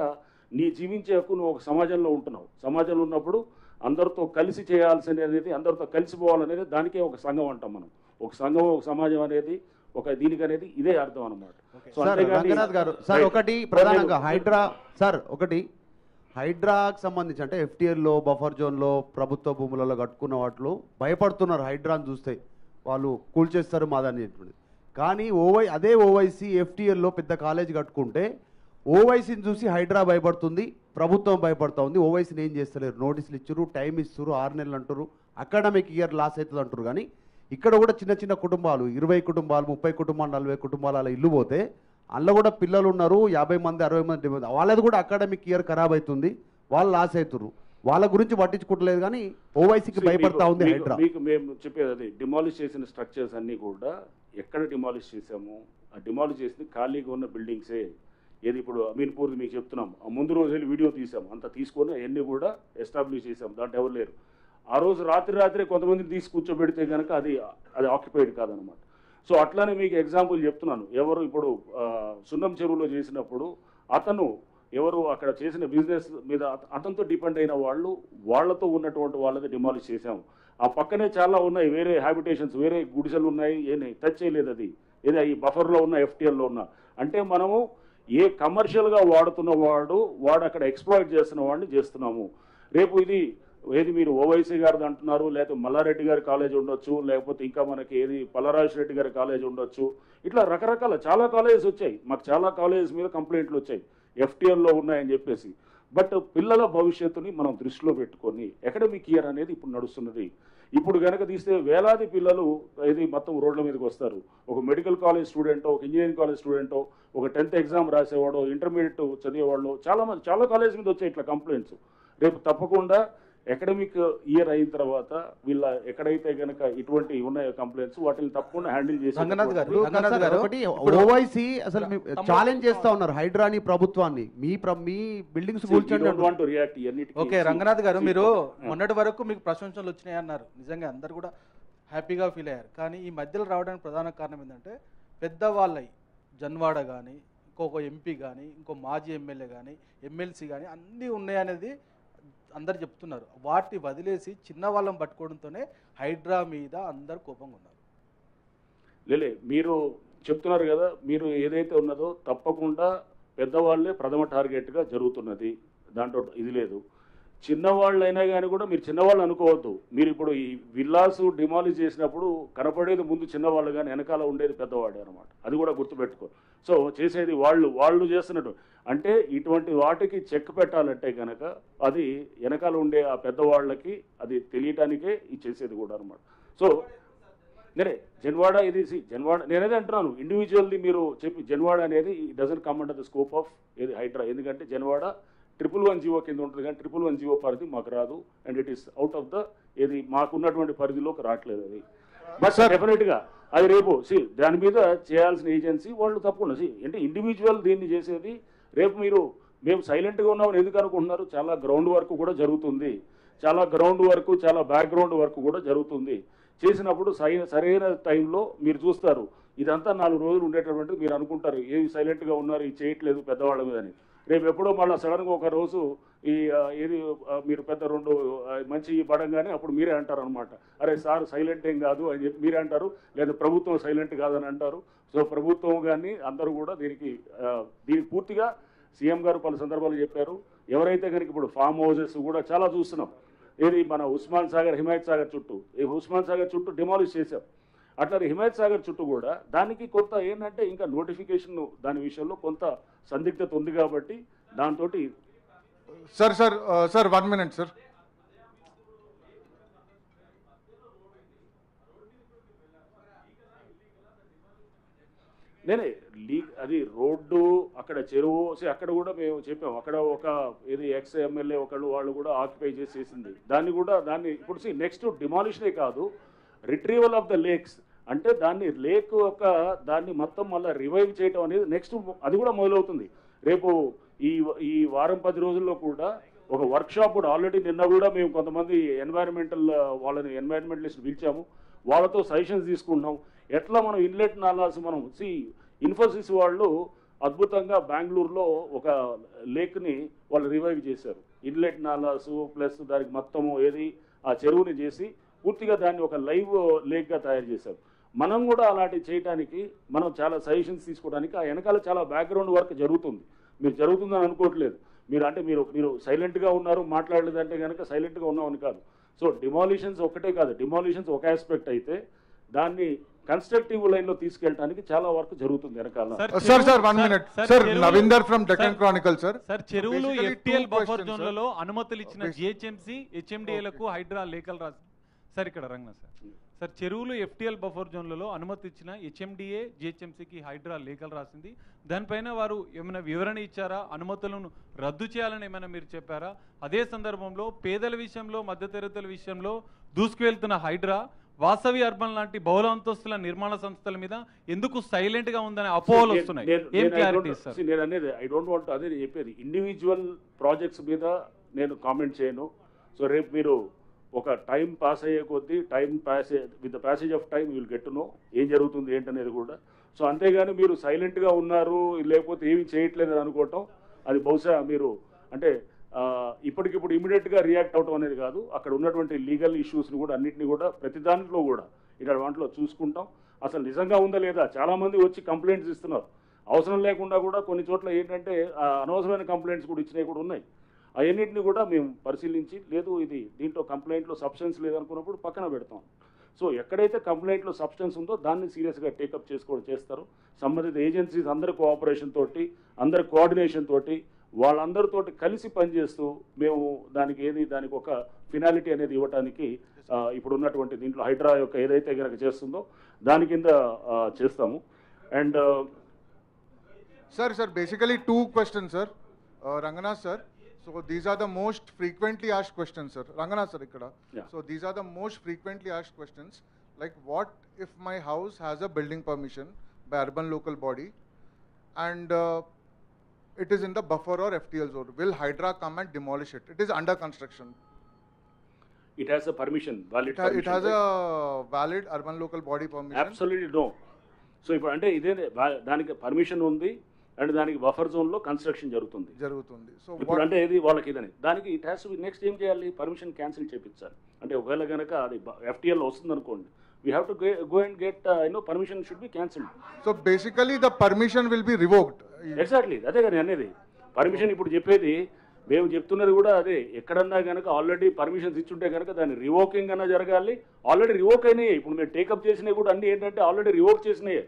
నీ జీవించే హక్కు నువ్వు ఒక సమాజంలో ఉంటున్నావు. సమాజంలో ఉన్నప్పుడు అందరితో కలిసి చేయాల్సింది అనేది, అందరితో కలిసిపోవాలనేది దానికే ఒక సంఘం అంటాం మనం. ఒక సంఘం, ఒక సమాజం అనేది ఒక దీనికి అనేది ఇదే అర్థం అన్నమాట. సార్ ఒకటి ప్రధానంగా హైడ్రాకి సంబంధించి అంటే FTL బఫర్ జోన్లో ప్రభుత్వ భూములలో కట్టుకున్న వాటిలో భయపడుతున్నారు. హైడ్రాని చూస్తే వాళ్ళు కూల్చేస్తారు మాదని చెప్పి. కానీ అదే ఓవైసీ FTL పెద్ద కాలేజ్ కట్టుకుంటే ఓవైసీని చూసి హైడ్రా భయపడుతుంది, ప్రభుత్వం భయపడుతూ ఉంది. ఓవైసీని ఏం చేస్తలేరు, నోటీసులు ఇచ్చారు, టైం ఇస్తారు, 6 నెలలు అంటారు, అకాడమిక్ ఇయర్ లాస్ అవుతుంది అంటారు. కానీ ఇక్కడ కూడా చిన్న కుటుంబాలు 20 కుటుంబాలు 30 కుటుంబాలు 40 కుటుంబాలు అలా ఇల్లు పోతే అందులో కూడా పిల్లలు ఉన్నారు, 50 మంది 60 మంది, వాళ్ళది కూడా అకాడమిక్ ఇయర్ ఖరాబ్ అవుతుంది, వాళ్ళు లాస్ అవుతారు. వాళ్ళ గురించి పట్టించుకోవట్లేదు. కానీ ఓవైసీకి భయపడతా ఉంది హైడ్రా. మీకు మేము చెప్పేది అది డిమాలిష్ చేసిన స్ట్రక్చర్స్ అన్నీ కూడా ఎక్కడ డిమాలిష్ చేసాము, ఆ డిమాలిష్ చేసింది ఖాళీగా ఉన్న బిల్డింగ్సే. ఏది ఇప్పుడు అమీన్పూర్ మీకు చెప్తున్నాం, ముందు రోజు వెళ్ళి వీడియో తీసాము, అంతా తీసుకొని అవన్నీ కూడా ఎస్టాబ్లిష్ చేసాము, దాంట్లో ఎవరు లేరు. ఆ రోజు రాత్రి కొంతమందిని తీసి కూర్చోబెడితే కనుక అది ఆక్యుపైడ్ కాదనమాట. సో అట్లానే మీకు ఎగ్జాంపుల్ చెప్తున్నాను. ఎవరు ఇప్పుడు సున్నం చెరువులో చేసినప్పుడు అతను ఎవరు అక్కడ చేసిన బిజినెస్ మీద అతనితో డిపెండ్ అయిన వాళ్ళతో ఉన్నటువంటి వాళ్ళది డిమాలిష్ చేసాము. ఆ పక్కనే చాలా ఉన్నాయి వేరే హ్యాబిటేషన్స్, వేరే గుడిసెలు ఉన్నాయి, టచ్ చేయలేదు. అది ఏదో ఈ బఫర్లో ఉన్న FTLలో ఉన్న అంటే మనము ఏ కమర్షియల్గా వాడుతున్న వాడు అక్కడ ఎక్స్ప్లాయిట్ చేస్తున్న వాడిని చేస్తున్నాము. రేపు ఏది మీరు ఓవైసీ గారిది అంటున్నారు, లేకపోతే మల్లారెడ్డి గారి కాలేజ్ ఉండొచ్చు, లేకపోతే ఇంకా మనకి ఏది పల్లరాజు రెడ్డి గారి కాలేజ్ ఉండొచ్చు. ఇట్లా రకరకాల చాలా కాలేజెస్ వచ్చాయి. మాకు చాలా కాలేజెస్ మీద కంప్లైంట్లు వచ్చాయి. FTL లో ఉన్నాయని చెప్పేసి. బట్ పిల్లల భవిష్యత్తుని మనం దృష్టిలో పెట్టుకొని అకాడమిక్ ఇయర్ అనేది ఇప్పుడు నడుస్తున్నది. ఇప్పుడు కనుక తీస్తే వేలాది పిల్లలు ఇది మొత్తం రోడ్ల మీదకి వస్తారు. ఒక మెడికల్ కాలేజ్ స్టూడెంటో, ఒక ఇంజనీరింగ్ కాలేజ్ స్టూడెంటో, ఒక 10th ఎగ్జామ్ రాసేవాడో, ఇంటర్మీడియట్ చదివేవాళ్ళు చాలా కాలేజ్ మీద వచ్చాయి ఇట్లా కంప్లైంట్స్. రేపు తప్పకుండా అకాడమిక్ ఇయర్ అయిన తర్వాత వీళ్ళ ఎక్కడైతే కనుక ఇటువంటి ఉన్నాయో కంప్లైంట్స్ వాటిని తప్పకుండా హ్యాండిల్ చేసి రంగనాథ్ గారు ఒకటి ఓవైసీ అసలు ఛాలెంజ్ చేస్తా ఉన్నారు హైడ్రాని ప్రభుత్వాన్ని, మీ బిల్డింగ్స్ కూల్చండి. ఓకే రంగనాథ్ గారు, మీరు మొన్నటి వరకు మీకు ప్రశంసలు వచ్చినాయి అన్నారు, నిజంగా అందరు కూడా హ్యాపీగా ఫీల్ అయ్యారు. కానీ ఈ మధ్యలో రావడానికి ప్రధాన కారణం ఏంటంటే పెద్దవాళ్ళై జన్వాడ కానీ, ఇంకొక ఎంపీ కానీ, ఇంకో మాజీ ఎమ్మెల్యే కానీ, ఎమ్మెల్సీ కానీ అన్నీ ఉన్నాయనేది అందరు చెప్తున్నారు. వాటిని వదిలేసి చిన్న వాళ్ళని పట్టుకోవడంతోనే హైడ్రా మీద అందరు కోపంగా ఉన్నారు. లేలే, మీరు చెప్తున్నారు కదా, మీరు ఏదైతే ఉన్నదో తప్పకుండా పెద్దవాళ్ళే ప్రథమ టార్గెట్గా జరుగుతున్నది, దాంట్లో ఇది లేదు. చిన్నవాళ్ళైనా కానీ కూడా మీరు చిన్నవాళ్ళు అనుకోవద్దు. మీరు ఇప్పుడు ఈ విల్లాసు డిమాలిష్ చేసినప్పుడు కనపడేది ముందు చిన్నవాళ్ళు కానీ వెనకాల ఉండేది పెద్దవాడే అనమాట. అది కూడా గుర్తుపెట్టుకో. సో చేసేది వాళ్ళు చేస్తున్నట్టు అంటే ఇటువంటి వాటికి చెక్ పెట్టాలంటే కనుక అది వెనకాల ఉండే ఆ పెద్దవాళ్ళకి అది తెలియటానికే ఇది చేసేది కూడా అనమాట. సో నేనే జన్వాడ ఇది జన్వాడ నేనేది అంటున్నాను, ఇండివిజువల్ది మీరు చెప్పి జన్వాడ అనేది doesn't come under the scope of ఏది హైడ్రా. ఎందుకంటే జన్వాడ 111 జీవో కింద ఉంటుంది, కానీ 111 జీవో పరిధి మాకు రాదు. And it is out of the ఏది మాకున్నటువంటి పరిధిలోకి రావట్లేదు అది. బట్ డెఫినెట్గా అది రేపు దాని మీద చేయాల్సిన ఏజెన్సీ వాళ్ళు తప్పకుండా అంటే ఇండివిజువల్ దీన్ని చేసేది. రేపు మేము సైలెంట్గా ఉన్నామని ఎందుకు అనుకుంటున్నారు? చాలా గ్రౌండ్ వర్క్ కూడా జరుగుతుంది, చాలా గ్రౌండ్ వర్క్, చాలా బ్యాక్గ్రౌండ్ వర్క్ కూడా జరుగుతుంది. చేసినప్పుడు సరైన టైంలో మీరు చూస్తారు. ఇదంతా 4 రోజులు ఉండేటటువంటి మీరు అనుకుంటారు ఏమి సైలెంట్గా ఉన్నారు, ఇది చేయట్లేదు పెద్దవాళ్ళ మీదని. రేపు ఎప్పుడో మళ్ళీ సడన్గా ఒక రోజు ఈ ఏది మీరు పెద్ద 2 మంచి పడంగానే అప్పుడు మీరే అంటారు అనమాట, అరే సార్ సైలెంట్ ఏం కాదు అని చెప్పి మీరే అంటారు, లేదా ప్రభుత్వం సైలెంట్ కాదని అంటారు. సో ప్రభుత్వం కానీ అందరూ కూడా దీనికి పూర్తిగా సీఎం గారు పలు సందర్భాలు చెప్పారు. ఎవరైతే కనుక ఇప్పుడు ఫామ్ హౌసెస్ కూడా చాలా చూస్తున్నాం, ఏది మన ఉస్మాన్ సాగర్, హిమాయత్ సాగర్ చుట్టూ, ఈ ఉస్మాన్ సాగర్ చుట్టూ డిమాలిష్ చేశాం. అట్లా హిమాయత్ సాగర్ చుట్టూ కూడా దానికి కొంత ఏంటంటే ఇంకా నోటిఫికేషన్ దాని విషయంలో కొంత సందిగ్ధత ఉంది కాబట్టి దాంతో సార్ 1 minute సార్. నేనే అది రోడ్డు అక్కడ చెరువు అక్కడ కూడా మేము చెప్పాము. అక్కడ ఒక ఏది ఎమ్మెల్యే వాళ్ళు కూడా ఆక్యుపై చేసేసింది దాన్ని ఇప్పుడు నెక్స్ట్ డిమాలిషనే కాదు, రిట్రీవల్ ఆఫ్ ద లేక్స్ అంటే దాన్ని మొత్తం మళ్ళీ రివైవ్ చేయటం అనేది నెక్స్ట్ అది కూడా మొదలవుతుంది. రేపు ఈ వారం 10 రోజుల్లో కూడా ఒక వర్క్షాప్ కూడా ఆల్రెడీ నిన్న కూడా మేము కొంతమంది ఎన్వైరన్మెంటలిస్ట్ పిలిచాము, వాళ్ళతో సజెషన్స్ తీసుకుంటున్నాం. ఎట్లా మనం ఇన్లెట్ నాలాస్ మనం ఇన్ఫోసిస్ వాళ్ళు అద్భుతంగా బెంగళూరులో ఒక లేక్ని వాళ్ళు రివైవ్ చేశారు. ఇన్లెట్ నాలాసు ప్లస్ దానికి మొత్తము ఏది ఆ చెరువుని చేసి పూర్తిగా దాన్ని ఒక లైవ్ లేక్గా తయారు చేశారు. మనం కూడా అలాంటివి చేయడానికి మనం చాలా సజెషన్స్ తీసుకోవడానికి ఆ వెనకాల చాలా బ్యాక్గ్రౌండ్ వర్క్ జరుగుతుంది. మీరు జరుగుతుందని అనుకోవట్లేదు, మీరు సైలెంట్గా ఉన్నారు మాట్లాడలేదంటే కనుక సైలెంట్గా ఉన్నామని కాదు. సో డిమాలిషన్స్ ఒకటే కాదు, డిమాలిషన్స్ ఒక ఆస్పెక్ట్ అయితే దాన్ని కన్స్ట్రక్టివ్ లైన్లో తీసుకెళ్ళడానికి చాలా వర్క్ జరుగుతుంది వెనకాల. Sir 1 minute sir. Navinder from Deccan chronicle sir. చెరువులు FTL బఫర్ జోన్లలో అనుమతులు ఇచ్చిన GHMC HMDAలకు హైడ్రా లేఖలు రాసి సార్ ఇక్కడ రంగనా సార్ చెరువులు FTL బఫర్ జోన్లలో అనుమతి ఇచ్చిన HMDA GHMCకి హైడ్రా లేఖలు రాసింది. దానిపైన వారు ఏమైనా వివరణ ఇచ్చారా? అనుమతులను రద్దు చేయాలని ఏమైనా మీరు చెప్పారా? అదే సందర్భంలో పేదల విషయంలో, మధ్యతరగతుల విషయంలో దూసుకువెళ్తున్న హైడ్రా వాసవి అర్బన్ లాంటి బహుళ అంతస్తుల నిర్మాణ సంస్థల మీద ఎందుకు సైలెంట్ గా ఉందనే అపోహలు వస్తున్నాయి. ఏం క్లారిటీ సార్? నేను అనేది ఐ డోంట్ వాంట్, అదే నేను చెప్పేది, ఇండివిజువల్ ప్రాజెక్ట్స్ మీద నేను కామెంట్ చేయను. సో రేపు మీరు ఒక టైం పాస్ అయ్యే కొద్దీ with the passage of time will get to know ఏం జరుగుతుంది ఏంటనేది కూడా. సో అంతేగాని మీరు సైలెంట్గా ఉన్నారు లేకపోతే ఏమి చేయట్లేదు అని అనుకోవటం అది బహుశా మీరు అంటే ఇప్పటికిప్పుడు ఇమీడియట్గా రియాక్ట్ అవటం అనేది కాదు. అక్కడ ఉన్నటువంటి లీగల్ ఇష్యూస్ని కూడా అన్నింటినీ కూడా ప్రతి దాంట్లో కూడా వాటిలో చూసుకుంటాం. అసలు నిజంగా ఉందా లేదా, చాలామంది వచ్చి కంప్లైంట్స్ ఇస్తున్నారు. అవసరం లేకుండా కూడా కొన్ని చోట్ల ఏంటంటే అనవసరమైన కంప్లైంట్స్ కూడా ఇచ్చినవి కూడా ఉన్నాయి. అవన్నింటినీ కూడా మేము పరిశీలించి లేదు ఇది దీంట్లో కంప్లైంట్లో సబ్స్టెన్స్ లేదనుకున్నప్పుడు పక్కన పెడతాం. సో ఎక్కడైతే కంప్లైంట్లో సబ్స్టెన్స్ ఉందో దాన్ని సీరియస్గా టేకప్ చేస్తారు. సంబంధిత ఏజెన్సీస్ అందరి కోఆపరేషన్ తోటి, అందరి కోఆర్డినేషన్ తోటి, వాళ్ళందరితోటి కలిసి పనిచేస్తూ మేము దానికి ఒక ఫినాలిటీ అనేది ఇవ్వడానికి ఇప్పుడు ఉన్నటువంటి దీంట్లో హైడ్రా యొక్క ఏదైతే కనుక చేస్తుందో దాని కింద చేస్తాము. And Sir, basically 2 questions, sir. Ranganath, sir. So these are the most frequently asked questions, sir. Ranganath, sir, ikkada. Yeah. So these are the most frequently asked questions. Like, what if my house has a building permission by urban local body and it is in the buffer or FTL zone? Will Hydra come and demolish it? It is under construction. It has a permission, valid It has a valid urban local body permission. Absolutely no. So ఇప్పుడు అంటే ఇదే దానికి permission ఉంది and దానికి buffer జోన్లో construction జరుగుతుంది. So ఇప్పుడు అంటే ఇది వాళ్ళకి ఇదని దానికి ఇట్ హ్యాస్ నెక్స్ట్ ఏం చేయాలి, పర్మిషన్ క్యాన్సిల్ చేయించాలి. అంటే ఒకవేళ కనుక అది FTL వస్తుంది అనుకోండి, we have to go and get permission should be cancelled. So basically the permission will be revoked. Exactly అదే కదా అనేది. పర్మిషన్ ఇప్పుడు చెప్పేది మేము చెప్తున్నది కూడా అదే. ఎక్కడన్నా కనుక ఆల్రెడీ పర్మిషన్స్ ఇచ్చుంటే కనుక దాన్ని రివోకింగ్ అన్నా జరగాలి. ఆల్రెడీ రివోక్ అయినాయి. ఇప్పుడు మేము టేకప్ చేసినవి కూడా అన్నీ ఏంటంటే ఆల్రెడీ రివోక్ చేసినాయి.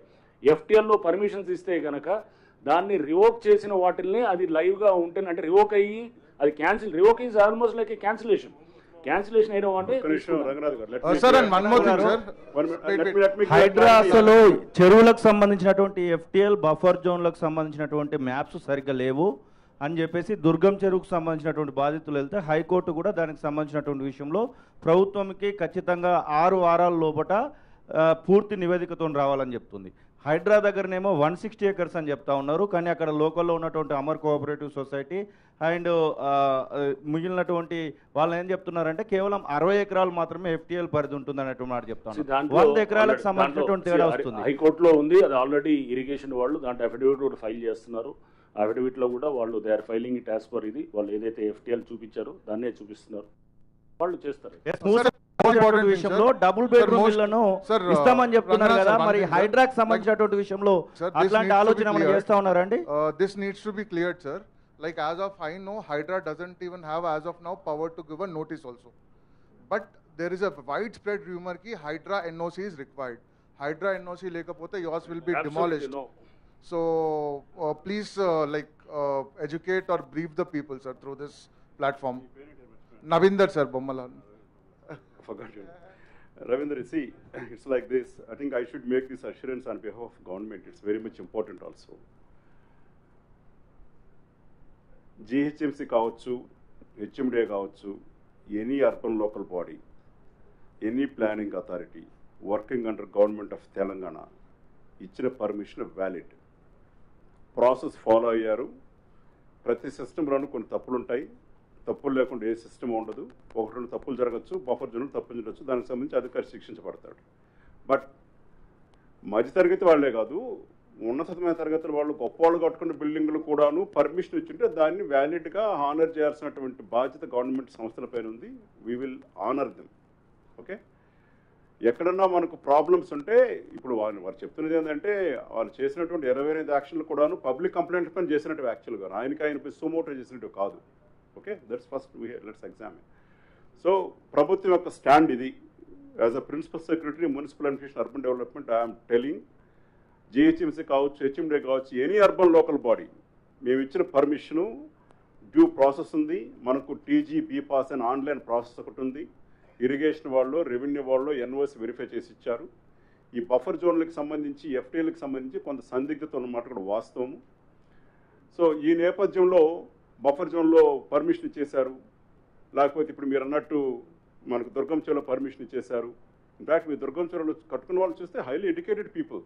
FTLలో పర్మిషన్స్ ఇస్తే కనుక దాన్ని రివోక్ చేసిన వాటిల్ని అది లైవ్గా ఉంటే అంటే రివోక్ అయ్యి అది cancel, revoke is almost like A cancellation అయినా అంటే. Sir, and one more thing, sir. Hydraa అసలు చెరువులకు సంబంధించినటువంటి FTL బఫర్ జోన్లకు సంబంధించినటువంటి మ్యాప్స్ సరిగ్గా లేవు అని చెప్పేసి దుర్గం చెరువుకు సంబంధించినటువంటి బాధితులు వెళ్తే హైకోర్టు కూడా దానికి సంబంధించినటువంటి విషయంలో ప్రభుత్వంకి ఖచ్చితంగా 6 వారాల లోపట పూర్తి నివేదికతో రావాలని చెప్తుంది. హైడ్రా దగ్గరనేమో 160 acres అని చెప్తా ఉన్నారు, కానీ అక్కడ లోకల్లో ఉన్నటువంటి అమర్ కోఆపరేటివ్ సొసైటీ అండ్ మిగిలినటువంటి వాళ్ళు ఏం చెప్తున్నారంటే కేవలం 60 ఎకరాలు మాత్రమే FTL పరిధి ఉంటుంది అనేటువంటి మాట చెప్తా ఉన్నారు. 100 ఎకరాలకు సంబంధించినటువంటి తేడా వస్తుంది. హైకోర్టులో ఉంది అది ఆల్రెడీ. ఇరిగేషన్ వాళ్ళు దాంట్లో అఫిడవిట్ కూడా ఫైల్ చేస్తున్నారు. అఫిడవిట్లో కూడా వాళ్ళు they are filing it as per ఇది వాళ్ళు ఏదైతే FTL చూపించారో దాన్నే చూపిస్తున్నారు, వాళ్ళు చేస్తారు. విషయంలో డబుల్ బెడ్రూమ్ ఇళ్లను ఇస్తామని చెప్తున్నారు కదా, మరి హైడ్రాక్ సంబంధించినటువంటి విషయంలో అట్లాంటి ఆలోచన మనం చేస్తా ఉన్నారండి? This needs to be cleared, sir. Like as of I know, Hydra doesn't even have as of now power to give a notice also. But there is a widespread rumor ki Hydra NOC is required. Hydra NOC lekapothe yours will be demolished. No. So please educate or brief the people, sir, through this platform. Navinder, sir, Bommala. Forgot you. Ravinder, see, it's like this. I think I should make this assurance on behalf of government. It's very much important also. GHMC కావచ్చు, HMDA కావచ్చు, any urban local body, any planning authority working under government of Telangana ఇచ్చిన permission valid. Process follow అయ్యారు. ప్రతి సిస్టంలోనూ కొన్ని తప్పులు ఉంటాయి. తప్పులు లేకుండా ఏ సిస్టమ్ ఉండదు. 1-2 తప్పులు జరగచ్చు, బఫర్ జోన్లు తప్పులు జరగచ్చు. దానికి సంబంధించి అధికారి శిక్షించబడతాడు. బట్ మధ్యతరగతి వాళ్ళే కాదు, ఉన్నతమైన తరగతుల వాళ్ళు, గొప్ప వాళ్ళు కట్టుకున్న బిల్డింగ్లు కూడాను పర్మిషన్ ఇచ్చింటే దాన్ని వ్యాలిడ్గా ఆనర్ చేయాల్సినటువంటి బాధ్యత గవర్నమెంట్ సంస్థలపైన ఉంది. We will honour them. Okay, ఎక్కడన్నా మనకు ప్రాబ్లమ్స్ ఉంటే ఇప్పుడు వారు చెప్తున్నది ఏంటంటే వాళ్ళు చేసినటువంటి 28 యాక్షన్లు కూడాను పబ్లిక్ కంప్లైంట్ పైన చేసినట్టు యాక్చువల్గా ఆయన సుమోటో చేసినట్టు కాదు. Okay, that's first let's examine. So ప్రభుత్వం యొక్క స్టాండ్ ఇది. As a principal secretary municipal administration urban development I'm telling, GHMC కావచ్చు, HMDA కావచ్చు, ఎనీ అర్బన్ లోకల్ బాడీ మేము ఇచ్చిన పర్మిషను డ్యూ ప్రాసెస్ ఉంది. మనకు TG BPAS అని ఆన్లైన్ ప్రాసెస్ ఒకటి ఉంది. ఇరిగేషన్ వాళ్ళు, రెవెన్యూ వాళ్ళు NOC వెరిఫై చేసి ఇచ్చారు. ఈ బఫర్ జోన్లకు సంబంధించి FTLకి సంబంధించి కొంత సందిగ్ధత ఉన్నమాట కూడా వాస్తవము. సో ఈ నేపథ్యంలో బఫర్ జోన్లో పర్మిషన్ ఇచ్చేశారు, లేకపోతే ఇప్పుడు మీరు అన్నట్టు మనకు దుర్గం చెరువులో పర్మిషన్ ఇచ్చేశారు. ఇన్ఫ్యాక్ట్ మీ దుర్గం చెరువులో కట్టుకున్న వాళ్ళు చూస్తే హైలీ ఎడ్యుకేటెడ్ పీపుల్.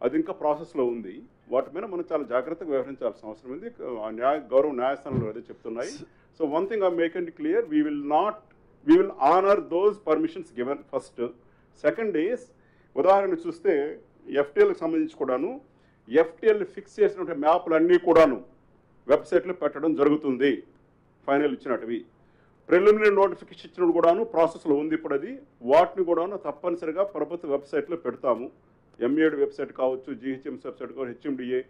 అది ఇంకా ప్రాసెస్లో ఉంది. వాటి మీద మనం చాలా జాగ్రత్తగా వ్యవహరించాల్సిన అవసరం ఉంది. గౌరవ న్యాయస్థానంలో అదే చెప్తున్నాయి. So one thing I make it clear, we will honour those permissions given first. Second is, ఉదాహరణ చూస్తే FTLకి సంబంధించి కూడాను FTL ఫిక్స్ చేసినటువంటి మ్యాప్లన్నీ కూడాను వెబ్సైట్లో పెట్టడం జరుగుతుంది. ఫైనల్ ఇచ్చినట్టువి ప్రిలిమినరీ నోటిఫికేషన్ ఇచ్చినప్పుడు కూడాను ప్రాసెస్లో ఉంది. ఇప్పుడు అది వాటిని కూడాను తప్పనిసరిగా ప్రభుత్వ వెబ్సైట్లో పెడతాము. MAD వెబ్సైట్ కావచ్చు, GHMC వెబ్సైట్ కావచ్చు, HMDA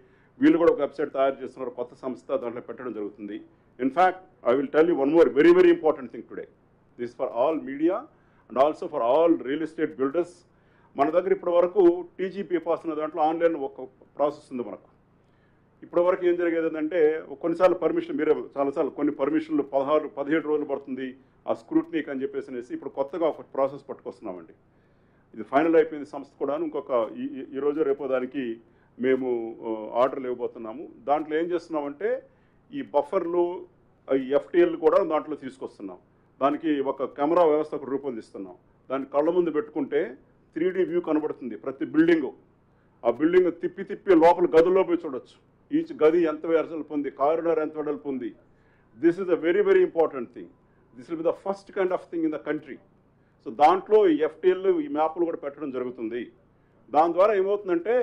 వీళ్ళు కూడా ఒక వెబ్సైట్ తయారు చేస్తున్నారు, కొత్త సంస్థ, దాంట్లో పెట్టడం జరుగుతుంది. In fact I will tell you one more very very important thing today. This for all media and also for all real estate builders. మన దగ్గర ఇప్పటి వరకు టీజీపీ పాస్ అనే దాంట్లో ఆన్లైన్ ఒక ప్రాసెస్ ఉంది మనకు. ఇప్పటి వరకు ఏం జరిగేది ఏంటంటే కొన్నిసార్లు పర్మిషన్ మీరే చాలాసార్లు కొన్ని పర్మిషన్లు 16-17 రోజులు పడుతుంది ఆ స్క్రూట్నీకి అని చెప్పేసి ఇప్పుడు కొత్తగా ఒక ప్రాసెస్ పట్టుకొస్తున్నామండి. ఇది ఫైనల్ అయిపోయింది సంస్థ కూడా. ఇంకొక ఈ రోజు రేపో దానికి మేము ఆర్డర్లు ఇవ్వబోతున్నాము. దాంట్లో ఏం చేస్తున్నామంటే ఈ బఫర్లు ఈ ఎఫ్టీఎల్ కూడా దాంట్లో తీసుకొస్తున్నాం. దానికి ఒక కెమెరా వ్యవస్థకు రూపొందిస్తున్నాం. దాన్ని కళ్ళ ముందు పెట్టుకుంటే 3D వ్యూ కనబడుతుంది ప్రతి బిల్డింగు. ఆ బిల్డింగ్ తిప్పి లోపల గదుల్లో పోయి చూడొచ్చు. ఈచ్ గది ఎంత వెడల్పు ఉంది, కారిడార్ ఎంత వెడల్పు ఉంది. This is a very very important thing. This will be the first kind of thing in the country. So దాంట్లో ఈ ఎఫ్టీఎల్ ఈ మ్యాప్లు కూడా పెట్టడం జరుగుతుంది. దాని ద్వారా ఏమవుతుందంటే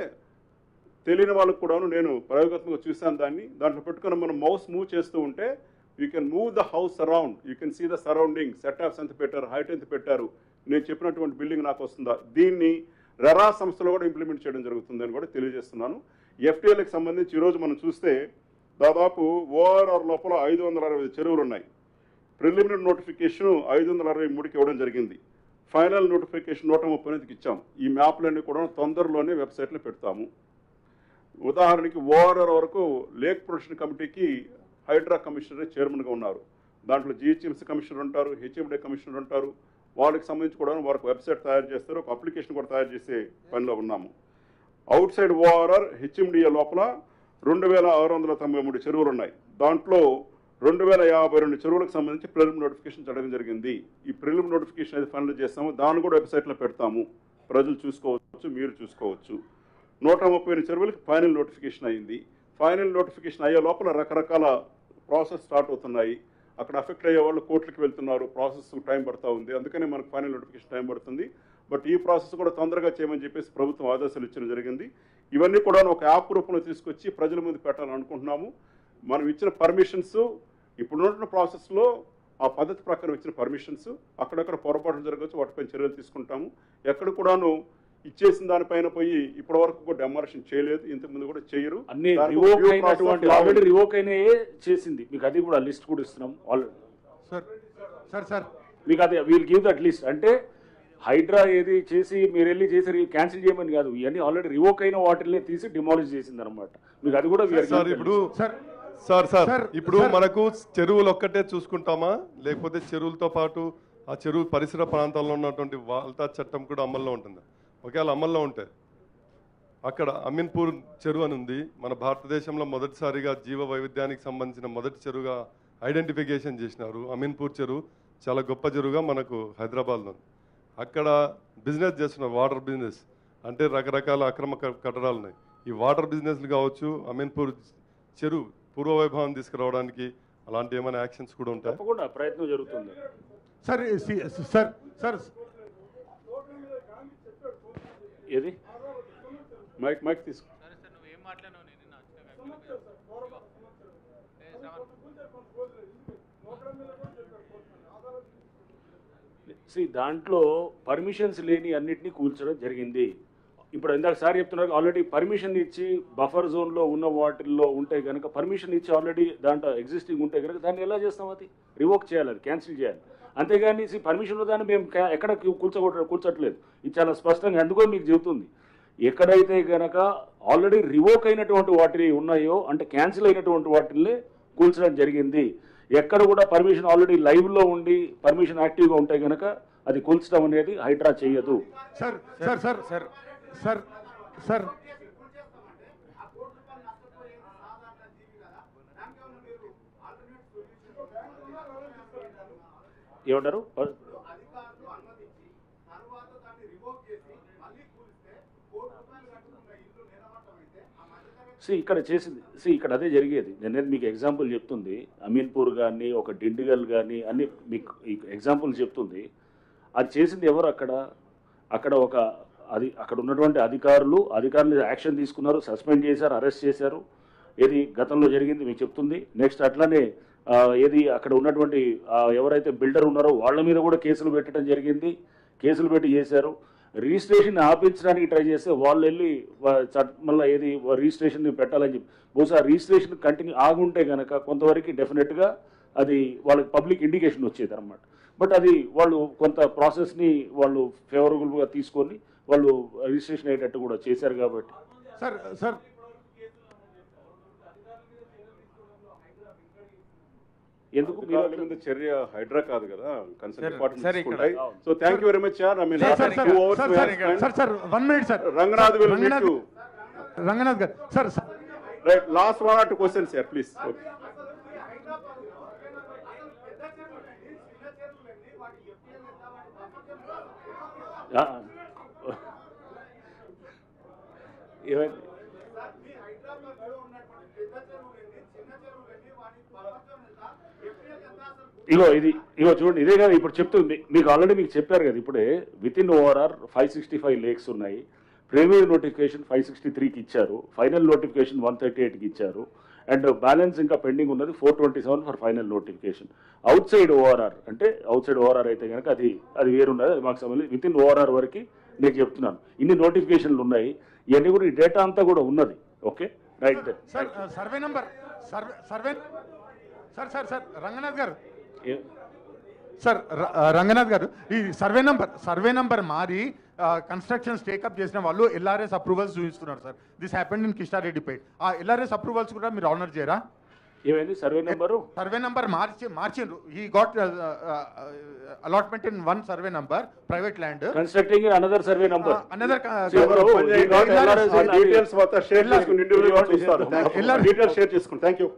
తెలియని వాళ్ళకు కూడాను నేను ప్రయోగాత్మకంగా చూశాను దాన్ని. దాంట్లో పెట్టుకుని మనం మౌస్ మూవ్ చేస్తూ ఉంటే you can move the house around, you can see the surrounding, setups ఎంత పెట్టారు, హైట్ ఎంత పెట్టారు, నేను చెప్పినటువంటి బిల్డింగ్ నాకు వస్తుందా. దీన్ని రెరా సంస్థలో కూడా ఇంప్లిమెంట్ చేయడం జరుగుతుందని కూడా తెలియజేస్తున్నాను. ఎఫ్టీఎల్కి సంబంధించి ఈరోజు మనం చూస్తే దాదాపు ఓఆర్ఆర్ లోపల 560 చెరువులు ఉన్నాయి. ప్రిలిమినరీ నోటిఫికేషన్ 563కి ఇవ్వడం జరిగింది. ఫైనల్ నోటిఫికేషన్ 139కి ఇచ్చాం. ఈ మ్యాప్లన్నీ కూడా తొందరలోనే వెబ్సైట్లో పెడతాము. ఉదాహరణకి ఓఆర్ఆర్ వరకు లేక్ ప్రొటెక్షన్ కమిటీకి హైడ్రా కమిషనర్ చైర్మన్గా ఉన్నారు. దాంట్లో జిహెచ్ఎంసీ కమిషనర్ ఉంటారు, హెచ్ఎండే కమిషనర్ ఉంటారు. వాళ్ళకి సంబంధించి కూడా వారికి వెబ్సైట్ తయారు చేస్తారు, ఒక అప్లికేషన్ కూడా తయారు చేసే పనిలో ఉన్నాము. అవుట్ సైడ్ ఓఆర్ఆర్ హెచ్ఎండిఏ లోపల 2693 చెరువులు ఉన్నాయి. దాంట్లో 2052 చెరువులకు సంబంధించి ప్రిలిమినరీ నోటిఫికేషన్ చేయడం జరిగింది. ఈ ప్రిలిమినరీ నోటిఫికేషన్ అయితే ఫైనల్ చేస్తాము. దాన్ని కూడా వెబ్సైట్లో పెడతాము, ప్రజలు చూసుకోవచ్చు, మీరు చూసుకోవచ్చు. 130 చెరువులకి ఫైనల్ నోటిఫికేషన్ అయింది. ఫైనల్ నోటిఫికేషన్ అయ్యే లోపల రకరకాల ప్రాసెస్ స్టార్ట్ అవుతున్నాయి. అక్కడ అఫెక్ట్ అయ్యే వాళ్ళు కోర్టులకు వెళ్తున్నారు, ప్రాసెస్ టైం పడుతూ ఉంది. అందుకని మనకు ఫైనల్ నోటిఫికేషన్ టైం పడుతుంది. బట్ ఈ ప్రాసెస్ కూడా తొందరగా చేయమని చెప్పేసి ప్రభుత్వం ఆదేశాలు ఇచ్చడం జరిగింది. ఇవన్నీ కూడా ఒక యాప్ రూపంలో తీసుకొచ్చి ప్రజల ముందు పెట్టాలనుకుంటున్నాము. మనం ఇచ్చిన పర్మిషన్స్ ఇప్పుడున్న ప్రాసెస్లో ఆ పద్ధతి ప్రకారం ఇచ్చిన పర్మిషన్స్ అక్కడక్కడ పొరపాట్లు జరగవచ్చు, వాటిపై చర్యలు తీసుకుంటాము. ఎక్కడ కూడాను ఇచ్చేసిన దానిపైన పోయి ఇప్పటి వరకు కూడా డెమాలిషన్ చేయలేదు, ఇంతకుముందు కూడా చేయరు. అన్ని రివోక్ అయినటువంటి ఆల్రెడీ రివోక్ అయినాయే చేసింది. మీకు అది కూడా లిస్ట్ కూడా ఇస్తున్నాం ఆల్రెడీ. సార్ మీకు అది వీల్ గివ్ దట్ లిస్ట్. అంటే హైడ్రా ఏది చేసి మీరు వెళ్ళి చేసి క్యాన్సిల్ చేయమని కాదు, ఇవన్నీ ఆల్రెడీ రివోక్ అయిన వాటిని తీసి డిమాలిష్ చేసింది అనమాట. మీకు అది కూడా ఇప్పుడు మనకు చెరువులు ఒక్కటే చూసుకుంటామా, లేకపోతే చెరువులతో పాటు ఆ చెరువు పరిసర ప్రాంతాల్లో ఉన్నటువంటి వాల్తా చట్టం కూడా అమల్లో ఉంటుందా? ఒకవేళ అమల్లో ఉంటే అక్కడ అమీన్పూర్ చెరువు అని ఉంది. మన భారతదేశంలో మొదటిసారిగా జీవ వైవిధ్యానికి సంబంధించిన మొదటి చెరువుగా ఐడెంటిఫికేషన్ చేసినారు. అమీన్పూర్ చెరువు చాలా గొప్ప చెరువుగా మనకు హైదరాబాద్లో ఉంది. అక్కడ బిజినెస్ చేస్తున్నారు, వాటర్ బిజినెస్. అంటే రకరకాల అక్రమ కట్టడాలు ఉన్నాయి. ఈ వాటర్ బిజినెస్లు కావచ్చు, అమీన్పూర్ చెరువు పూర్వవైభవం తీసుకురావడానికి అలాంటి ఏమైనా యాక్షన్స్ కూడా ఉంటాయి? తప్పకుండా ప్రయత్నం జరుగుతుంది. సార్ ఏది మైక్ తీసుకో. దాంట్లో పర్మిషన్స్ లేని అన్నిటినీ కూల్చడం జరిగింది. ఇప్పుడు ఇందాక సార్ చెప్తున్నారు ఆల్రెడీ పర్మిషన్ ఇచ్చి బఫర్ జోన్లో ఉన్న వాటిల్లో ఉంటే కనుక పర్మిషన్ ఇచ్చి ఆల్రెడీ దాంట్లో ఎగ్జిస్టింగ్ ఉంటే కనుక దాన్ని ఎలా చేస్తాం? అది రివోక్ చేయాలి, అది క్యాన్సిల్ చేయాలి. అంతేగాని పర్మిషన్ దాన్ని మేము ఎక్కడ కూర్చోట్లేదు. ఇది చాలా స్పష్టంగా ఎందుకో మీకు చెబుతుంది. ఎక్కడైతే కనుక ఆల్రెడీ రివోక్ అయినటువంటి వాటిని ఉన్నాయో అంటే క్యాన్సిల్ అయినటువంటి వాటిని కూల్చడం జరిగింది. ఎక్కడ కూడా పర్మిషన్ ఆల్రెడీ లైవ్లో ఉండి పర్మిషన్ యాక్టివ్గా ఉంటే కనుక అది కూల్చడం అనేది హైడ్రా చేయదు. సార్ ఏమంటారు? ఇక్కడ చేసింది ఇక్కడ అదే జరిగేది. నేను మీకు ఎగ్జాంపుల్ చెప్తుంది. అమీన్పూర్ కానీ ఒక డిండిగల్ కానీ అన్ని మీకు ఎగ్జాంపుల్ చెప్తుంది. అది చేసింది ఎవరు? అక్కడ ఒక అక్కడ ఉన్నటువంటి అధికారులు యాక్షన్ తీసుకున్నారు, సస్పెండ్ చేశారు, అరెస్ట్ చేశారు. ఏది గతంలో జరిగింది మీకు చెప్తుంది. నెక్స్ట్ అట్లానే ఏది అక్కడ ఉన్నటువంటి ఎవరైతే బిల్డర్ ఉన్నారో వాళ్ళ మీద కూడా కేసులు పెట్టడం జరిగింది. కేసులు పెట్టి చేశారు. రిజిస్ట్రేషన్ ఆపించడానికి ట్రై చేస్తే వాళ్ళు వెళ్ళి మళ్ళీ ఏది రిజిస్ట్రేషన్ పెట్టాలని చెప్పి బహుశా రిజిస్ట్రేషన్ కంటిన్యూ ఆగుంటే కనుక కొంతవరకు డెఫినెట్గా అది వాళ్ళకి పబ్లిక్ ఇండికేషన్ వచ్చేది అనమాట. బట్ అది వాళ్ళు కొంత ప్రాసెస్ని వాళ్ళు ఫేవరబుల్గా తీసుకొని వాళ్ళు రిజిస్ట్రేషన్ అయ్యేటట్టు కూడా చేశారు కాబట్టి సార్ ఎందుకు అధికారుల మీద చర్య హైడ్రా కాదు కదా కన్సర్న్ సార్ డిపార్ట్మెంట్ ఇక్కడ తీసుకుంటాయి. So thank you very much sir. I mean sir 2 hours we have spent. Sir 1 minute sir Ranganath will meet you. Ranganath garu sir Right, last 1 or 2 questions here, please. Okay. ఏమైంది ఇగో చూడండి, ఇదే కదా ఇప్పుడు చెప్తుంది మీకు. ఆల్రెడీ మీకు చెప్పారు కదా ఇప్పుడే, విత్ ఇన్ ఓవరాల్ 565 లేక్స్ ఉన్నాయి. ప్రీమియర్ నోటిఫికేషన్ 563కి ఇచ్చారు, ఫైనల్ నోటిఫికేషన్ 138కి ఇచ్చారు, అండ్ బ్యాలెన్స్ ఇంకా పెండింగ్ ఉన్నది 427 for final notification. Out side ORR అంటే అవుట్ సైడ్ ఓఆర్ఆర్ అయితే కనుక అది వేరున్నది, అది మాకు సంబంధించి విత్ ఇన్ ఓఆర్ఆర్ వరకు నేను చెప్తున్నాను. ఇన్ని నోటిఫికేషన్లు ఉన్నాయి, ఇవన్నీ కూడా ఈ డేటా అంతా కూడా ఉన్నది. Okay right sir survey number survey sir Ranganath garu sir Ranganath garu ఈ సర్వే నంబర్ మారి కన్స్ట్రక్షన్స్ టేకప్ చేసిన వాళ్ళు ఎల్ఆర్ఎస్ అప్రూవల్స్ చూపిస్తున్నారు సార్. This happened in Kishtareddypet. ఆ ఎల్ఆర్ఎస్ అప్రూవల్స్ కూడా మీరు ఆనర్ చేయరా? ఏమైంది సర్వే నెంబర్ మార్చిండ్రు. He got allotment in 1 survey number private land constructing another survey number details మొత్తం షేర్ చేసుకుని ఇండివిజువల్ చూస్తారు. డీటెయిల్స్ షేర్ చేసుకుని థ్యాంక్ యూ.